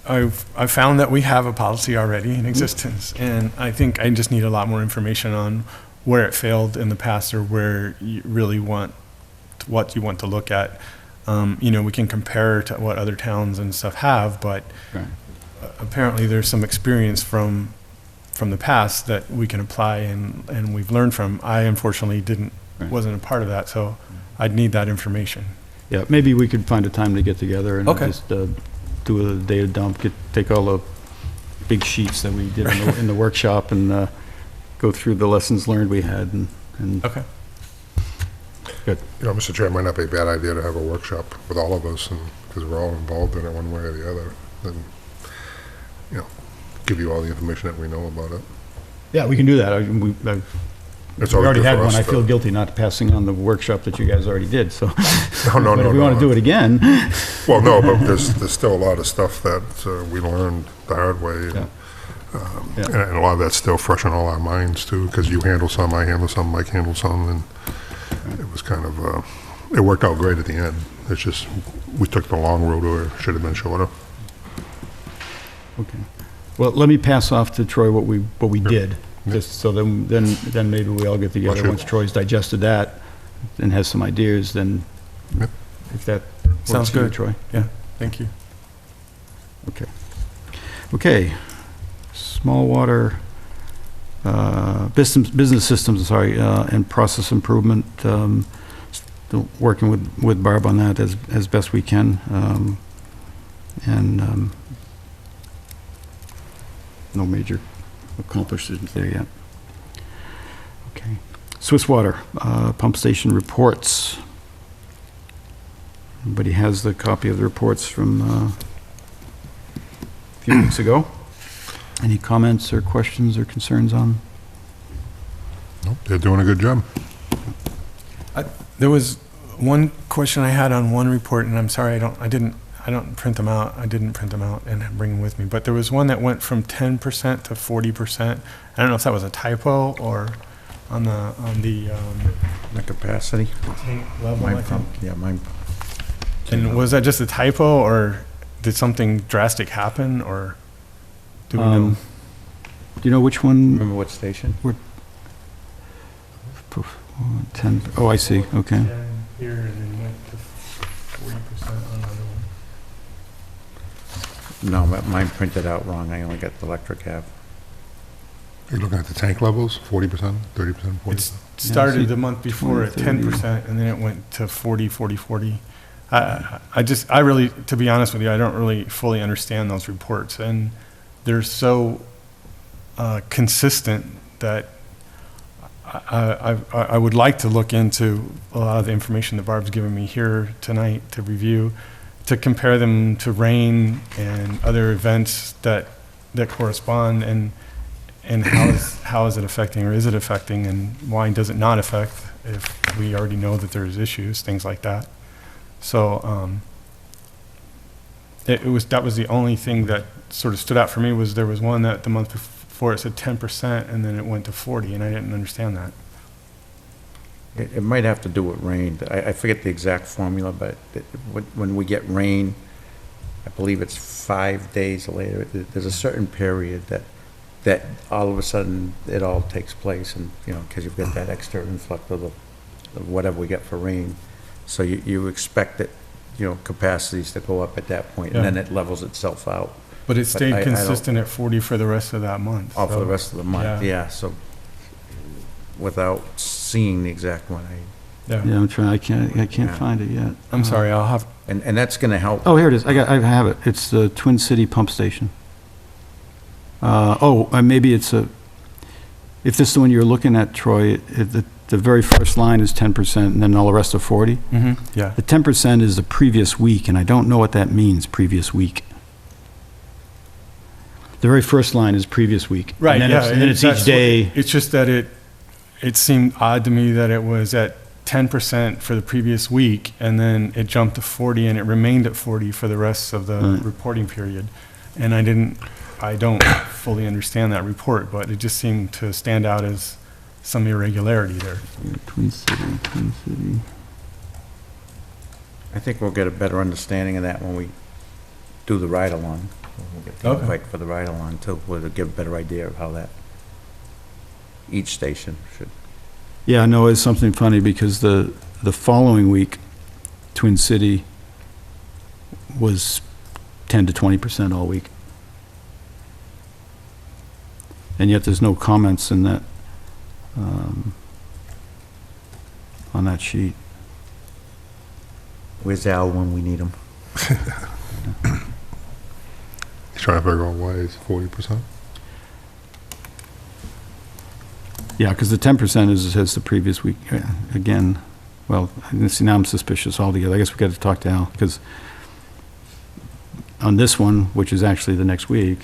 I've found that we have a policy already in existence, and I think I just need a lot more information on where it failed in the past or where you really want, what you want to look at. We can compare to what other towns and stuff have, but Right. apparently there's some experience from the past that we can apply and we've learned from. I unfortunately Right. wasn't a part of that, so I'd need that information. Yeah, maybe we could find a time to get together and Okay. just do a data dump, take all the big sheets that we did in the workshop and go through the lessons learned we had and Okay. Mr. Chair, it might not be a bad idea to have a workshop with all of us, and because we're all involved in it one way or the other, then, give you all the information that we know about it. yeah, we can do that. We It's we always already good had for one. us I feel to- guilty not passing on the workshop that you guys already did, so. No, But if we want to do it again, Well, no, but there's still a lot of stuff that we learned the hard way. Yeah. Yeah. And a lot of that's still fresh in all our minds too, because you handle some, I handle some, Mike handled some, and it was kind of, it worked out great at the end. It's just, we took the long road where it should have been shorter. okay. Well, let me pass off to Troy what we did, just so then maybe we all get together, Sure. once Troy's digested that and has some ideas, then Yep. if that works Sounds for you, good. Troy. Yeah, thank you. Okay. Small water, business systems, and process improvement. Still working with Barb on that as best we can. And no major accomplishments there yet. Okay. Swiss Water, pump station reports. Anybody has the copy of the reports from a few weeks ago? Any comments or questions or concerns on? Nope, they're doing a good job. There was one question I had on one report, and I'm sorry, I didn't print them out. I didn't print them out and bring them with me. But there was one that went from 10% to 40%. I don't know if that was a typo or on the The capacity. tank level, I Mine think. yeah, mine. And was that just a typo, or did something drastic happen, or do we know? Do you know which one? Remember what station? 10, oh, I see, okay. 10 here and then went to 40% on another one. No, mine printed out wrong. I only got the electric half. You're looking at the tank levels, 40%, 30%, 40%? It started see, the month before at 20, 30. 10%, and then it went to 40, 40, 40. I really, to be honest with you, I don't really fully understand those reports, and they're so consistent that I would like to look into a lot of the information that Barb's given me here tonight to review, to compare them to rain and other events that correspond, and how is it affecting, or is it affecting, and why does it not affect if we already know that there's issues, things like that. So that was the only thing that sort of stood out for me, was there was one that the month before it said 10% and then it went to 40, and I didn't understand that. It might have to do with rain. I forget the exact formula, but when we get rain, I believe it's 5 days later, there's a certain period that all of a sudden it all takes place, and, you know, because you've got that extra influx of whatever we get for rain. So you expect it, you know, capacities to go up at that point, and then it levels itself out. But it But stayed I don't- consistent at 40 for the rest of that month. All for so- the rest of the month, Yeah. yeah, so without seeing the exact one, Yeah, I'm trying, I can't Yeah. find it yet. I'm sorry, I'll have, and that's gonna help. Oh, here it is, I have it, it's the Twin City Pump Station. Maybe it's if this is the one you're looking at, Troy, the very first line is 10%, and then all the rest are 40. yeah. The 10% is the previous week, and I don't know what that means, previous week. The very first line is previous week. Right, And yeah. then it's that's each day. what- It's just that it seemed odd to me that it was at 10% for the previous week, and then it jumped to 40, and it remained at 40 for the rest of the Right. reporting period. And I don't fully understand that report, but it just seemed to stand out as some irregularity there. Twin City. I think we'll get a better understanding of that when we do the ride-along. We'll get the Okay. invite for the ride-along too, we'll give a better idea of how that, each station should. Yeah, no, it's something funny, because the following week, Twin City was 10 to 20% all week. And yet there's no comments in that, on that sheet. Where's Al when we need him? He's trying to figure out why it's 40%. Yeah, because the 10% is the previous week, again. Well, see, now I'm suspicious altogether. I guess we got to talk to Al, because on this one, which is actually the next week,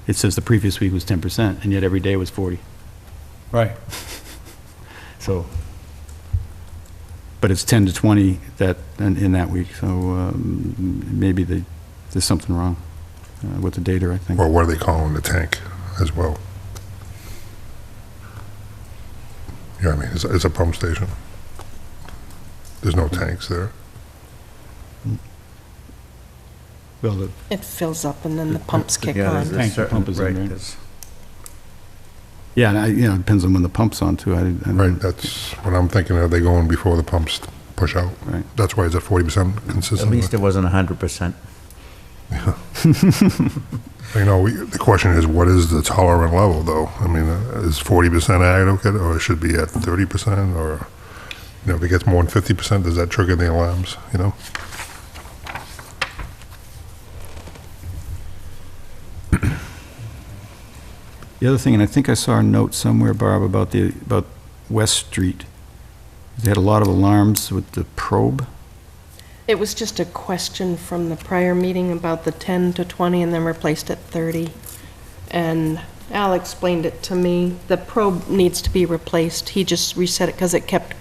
it says the previous week was 10%, and yet every day was 40. Right. So, but it's 10 to 20 in that week, so maybe there's something wrong with the data, I think. Or what are they calling the tank as well? Yeah, I mean, it's a pump station. There's no tanks there. Well, It fills up and then the pumps kick Yeah, on. there's a Tank, the certain- pump is in right, there. there's- yeah, and it depends on when the pump's on, too. I don't- Right, that's what I'm thinking. Are they going before the pumps push out? Right. That's why it's at 40% At consistently. least it wasn't 100%. You know, the question is, what is the tolerant level, though? I mean, is 40% adequate, or it should be at 30%, or, you know, if it gets more than 50%, does that trigger the alarms, you know? The other thing, and I think I saw a note somewhere, Barb, about West Street. They had a lot of alarms with the probe. It was just a question from the prior meeting about the 10 to 20 and then replaced at 30. and Al explained it to me. The probe needs to be replaced. He just reset it because it kept,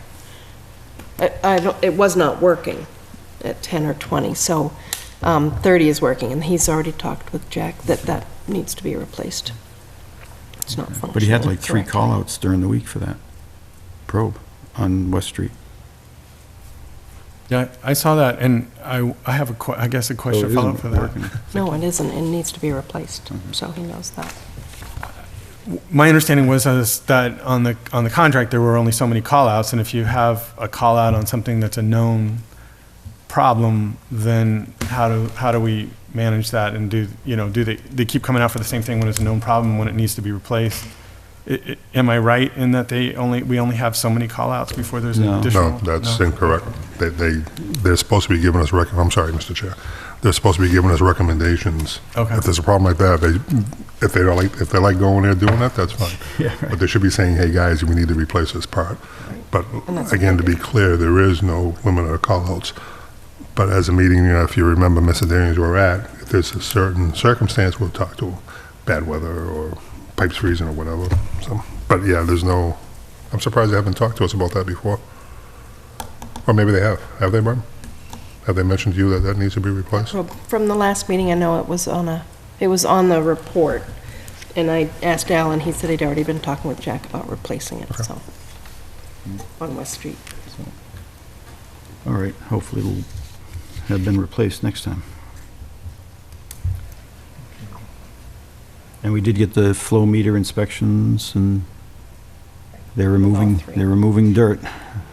it was not working at 10 or 20, so 30 is working, and he's already talked with Jack that that needs to be replaced. It's not functional. But he had like 3 correctly. call-outs during the week for that probe on West Street. Yeah, I saw that, and I have I guess a question, So it follow-up isn't for that. working. No, it isn't. It needs to be replaced, so he knows that. My understanding was that on the contract, there were only so many call-outs, and if you have a call-out on something that's a known problem, then how do we manage that, and do they keep coming out for the same thing when it's a known problem, when it needs to be replaced? Am I right in that we only have so many call-outs before there's an No. additional? No, that's incorrect. They're supposed to be giving us, I'm sorry, Mr. Chair. They're supposed to be giving us recommendations. Okay. If there's a problem like that, if they like going there doing that, that's fine. But they should be saying, hey, guys, we need to replace this part. But And that's again, to what they be clear, there is no limit of call-outs. But as a meeting, if you remember, Mr. Daniels, we're at, if there's a certain circumstance, we'll talk to bad weather or pipes freezing or whatever. So, but yeah, I'm surprised they haven't talked to us about that before. Or maybe they have. Have they, Brian? Have they mentioned to you that that needs to be replaced? From the last meeting, I know it was on the report, and I asked Al, and he said he'd already been talking with Jack about replacing it, so, on West Street. All right, hopefully it'll have been replaced next time. And we did get the flow meter inspections, and they're three. removing dirt,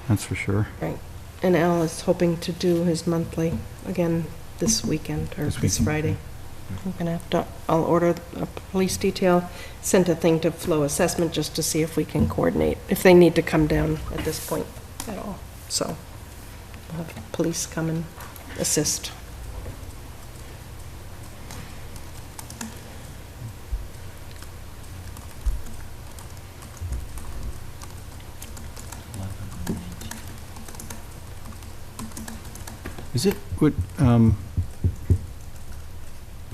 that's for sure. Right. And Al is hoping to do his monthly again this weekend, or This this weekend. Friday. I'm gonna have to, I'll order a police detail, sent a thing to Flow Assessment just to see if we can coordinate, if they need to come down at this point at all. So, we'll have police come and assist. Is it, would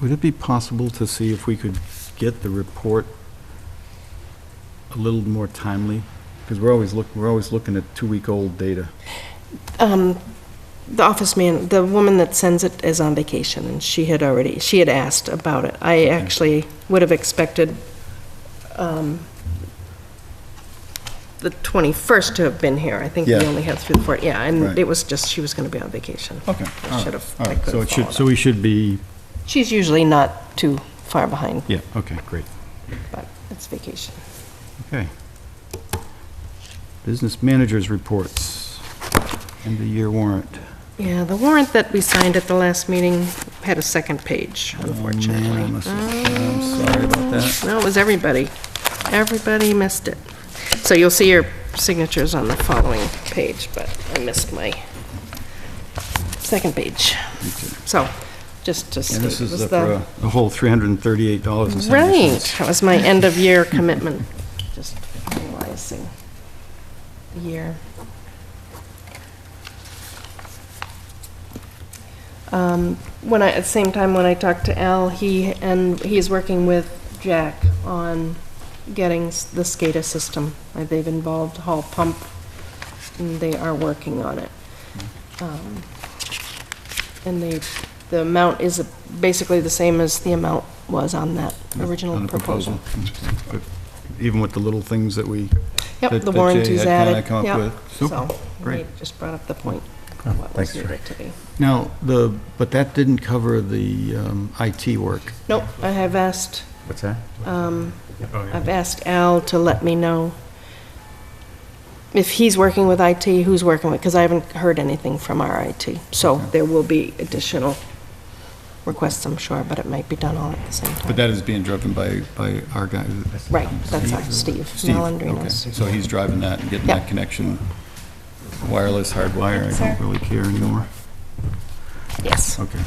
it be possible to see if we could get the report a little more timely? Because we're always looking at 2-week-old data. The the woman that sends it is on vacation, and she had asked about it. I actually would have expected the 21st to have been here. I think we Yeah. only had through the 4th, yeah, and Right. it was just, she was going to be on vacation. Okay. I should have, All I right, could so have it should, followed so up. we should be, She's usually not too far behind, yeah, okay, great. but it's vacation. Okay. Business managers' reports, end-of-year warrant. Yeah, the warrant that we signed at the last meeting had a second page, Oh, man, I unfortunately. must have- I'm sorry about that. No, it was everybody. Everybody missed it. So you'll see your signatures on the following page, but I missed my second page. So, just to And state, this it is was for the, a whole $338.70. right, that was my end-of-year commitment, just finalizing the year. At the same time, when I talked to Al, he's working with Jack on getting the SCADA system. They've involved Hall Pump, and they are working on it. And the amount is basically the same as the amount was on that original On the proposal. But even with the little things that we, Yep, that the Jay warranties had kinda added. come up Yep. with. Super, So, great. he just brought up the point of what was thanks, needed to be. now, but that didn't cover the IT work. Nope, I have asked What's that? Oh, yeah. I've asked Al to let me know if he's working with IT, who's working with, because I haven't heard anything from our IT. So there will be additional requests, I'm sure, but it might be done all at the same But time. that is being driven by our guy. Right, that's our Steve Steve, Malandrinos. okay. So he's driving that and getting Yep. that connection, wireless, hardwire, I Sir. don't really care anymore. Yes. Okay.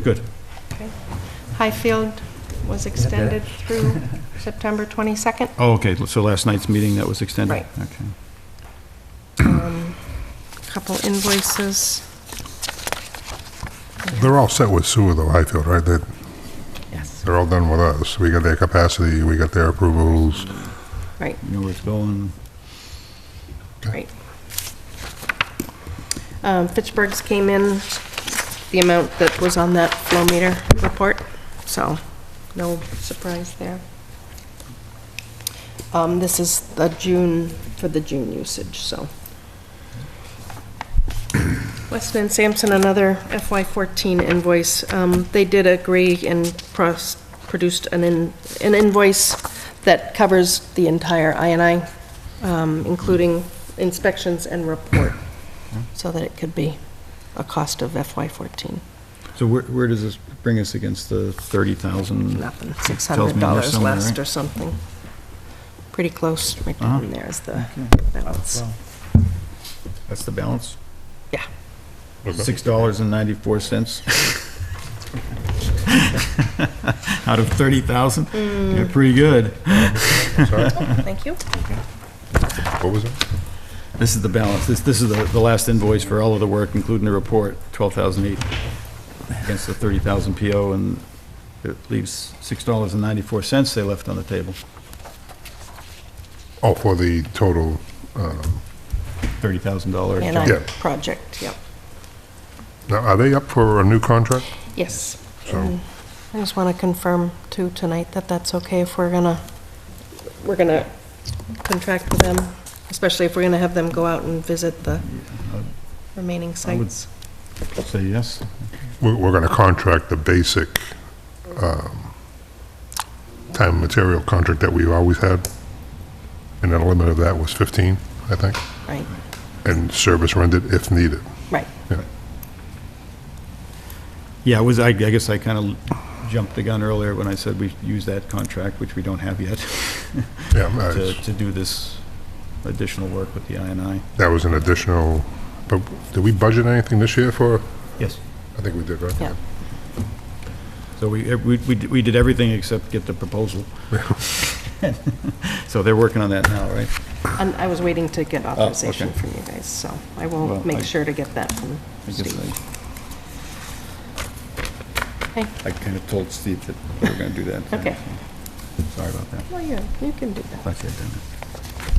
Good. Highfield was extended through September 22nd. Oh, okay, so last night's meeting, that was extended? Right. Okay. Couple invoices. They're all set with sewer though, Highfield, right? Yes, They're all done with us. We got their capacity, we got their approvals. right, You know where it's going? right. Fitchburg's came in the amount that was on that flow meter report, so no surprise there. This is the June, for the June usage, so. Weston and Sampson, another FY14 invoice. They did agree and produced an invoice that covers the entire INI, including inspections and report, so that it could be a cost of FY14. So where does this bring us against the 30,000? Nothing, Tells me there's $600 somewhere, less right? or something. Pretty close, right down there is the balance. That's the balance? Yeah. $6.94 out of 30,000? Yeah, pretty good. Sorry, Thank you. what was it? This is the balance. This is the last invoice for all of the work, including the report, 12,008 against the 30,000 PO, and it leaves $6.94 they left on the table. Oh, for the total, $30,000. And jump. Yeah. project, yep. now, are they up for a new contract? Yes. So- And I just want to confirm too tonight that that's okay if we're gonna contract with them, especially if we're gonna have them go out and visit the remaining I would sites. say yes. We're gonna contract the basic, time and material contract that we've always had. And the limit of that was 15, I think, Right, and service rendered if needed. right. Yeah, I guess I kind of jumped the gun earlier when I said we use that contract, which we don't have yet, Yeah, to do this additional work with the INI. that was an additional, but did we budget anything this year for? Yes. I think we did, right? Yeah. So we did everything except get the proposal. So they're working on that now, right? And I was waiting to get authorization okay. from you guys, so I Well, will make I- sure to get that from I guess Steve. Okay, I kind of told Steve that we were going to do that. Okay. Sorry about that. well, yeah, you can do that, Thought you had done it.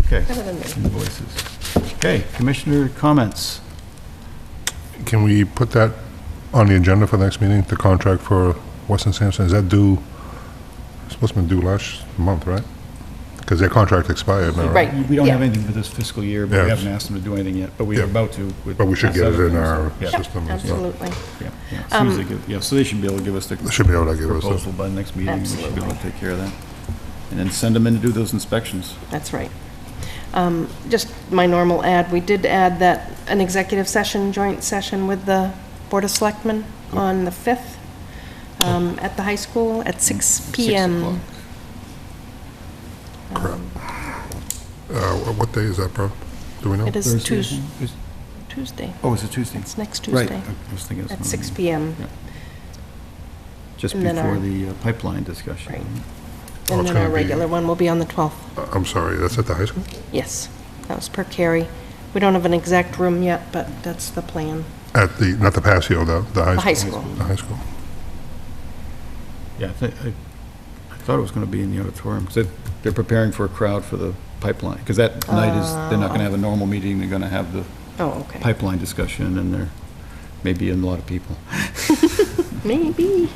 Okay, better than me. invoices. Okay, commissioner comments. Can we put that on the agenda for the next meeting, the contract for Weston Sampson? Is that due, supposed to be due last month, right? Because their contract expired now, right? Right. We don't have Yeah. anything for this fiscal year, but we Yes. haven't asked them to do anything yet, but we are Yeah. about to. with But we should get it in our Yeah, system and stuff. Absolutely. yeah, yeah. As soon as they give- yeah, so they should be able to give us the They should be able to give us proposal a, by the next meeting. We should be able to Absolutely. take care of that. And then send them in to do those inspections. That's right. Just my normal ad, we did add that an executive session, joint session with the Board of Selectmen on the 5th at the high school at 6 PM. what day is that, bro? Do we know? It is Thursday, I Tuesday. think? Is- Tuesday. Oh, is it Tuesday? It's next Right. Tuesday I was thinking it's at one of 6 them. PM. Yeah. Just And then before our- the pipeline discussion. Right. Oh, And it's then our gonna be- regular one will be on the 12th. I'm sorry, that's at the high school? Yes, that was per Carrie. We don't have an exact room yet, but that's the plan. At the, not the Passio, the high school? The high school. The high school. Yeah, I thought it was going to be in the auditorium, because they're preparing for a crowd for the pipeline, because that night is, they're not going to have a normal meeting, they're going to have the Oh, okay. pipeline discussion, and there may be a lot of people. Maybe.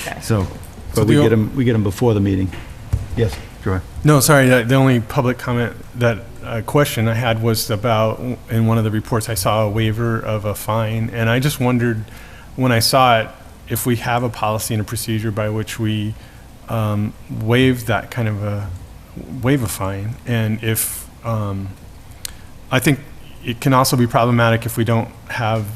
Okay. So, So but we the- get them before the meeting. Yes, Joy? No, sorry, the only public comment question I had was about, in one of the reports, I saw a waiver of a fine, and I just wondered, when I saw it, if we have a policy and a procedure by which we waive that kind of waive a fine, and if, I think it can also be problematic if we don't have,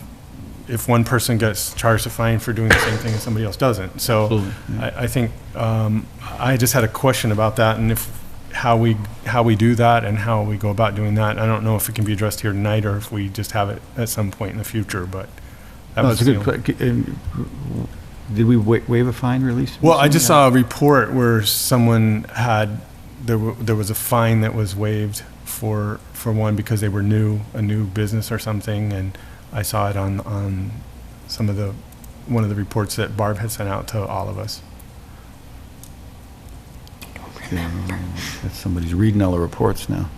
if one person gets charged a fine for doing the same thing and somebody else doesn't. So Absolutely, yeah. I think, I just had a question about that, and if, how we do that and how we go about doing that. I don't know if it can be addressed here tonight or if we just have it at some point in the future, but that No, was it's a the good, only- did we waive a fine release? Well, I just recently? saw a report where someone had, there was a fine that was waived for one because they were a new business or something, and I saw it on some of the one of the reports that Barb had sent out to all of us. Somebody's reading all the reports now.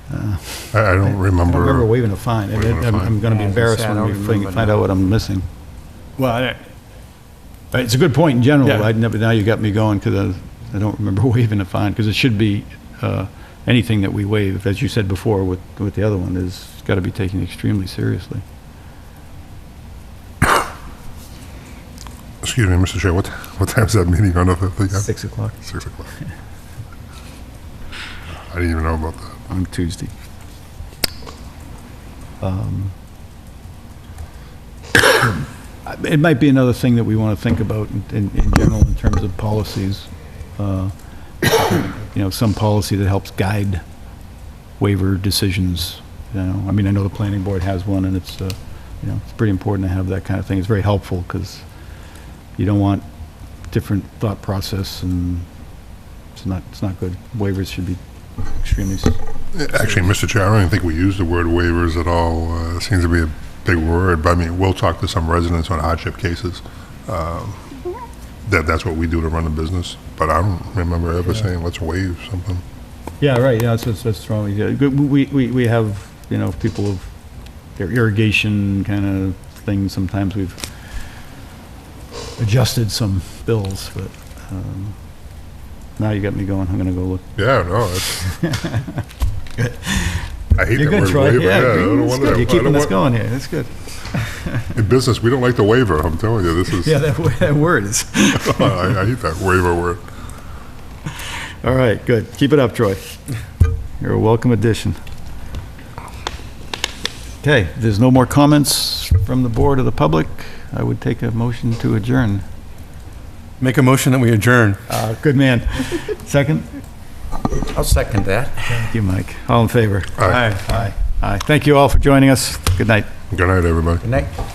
I don't I don't remember remember. waiving a fine. Waiving a fine. I'm going to be Yeah, I was gonna embarrassed say, I when don't we remember find out what I'm missing. Well, But it's a good point in general. Yeah. Now you got me going because I don't remember waiving a fine, because it should be, anything that we waive, as you said before with the other one, is got to be taken extremely seriously. Excuse me, Mr. Chair, what time's that meeting on the 5th again? 6 o'clock 6 o'clock. I didn't even know about that. on Tuesday. It might be another thing that we want to think about in general in terms of policies. Some policy that helps guide waiver decisions. I mean, I know the planning board has one, and it's pretty important to have that kind of thing. It's very helpful because you don't want different thought process, and it's not good. Waivers should be extremely. Actually, Mr. Chair, I don't even think we use the word waivers at all. It seems to be a big word, but I mean, we'll talk to some residents on hardship cases. That's what we do to run the business, but I don't remember ever saying, let's waive something. Yeah, right, yeah, that's wrong. Yeah, we have, people of their irrigation kind of things, sometimes we've adjusted some bills, but, now you got me going, I'm gonna go look. Yeah, no, it's... I hate You're that good, word Troy, waiver. yeah, I don't that's want good, that. you're keeping us going here, that's good. In business, we don't like the waiver, I'm telling you, this is... Yeah, that word is, I hate that waiver word. all right, good, keep it up, Troy. You're a welcome addition. Okay, if there's no more comments from the board or the public, I would take a motion to adjourn. make a motion that we adjourn. Good man. Second? I'll second that. Thank you, Mike. All in favor? Aye. Aye. Aye. Thank you all for joining us. Good night. Good night, everybody. Good night.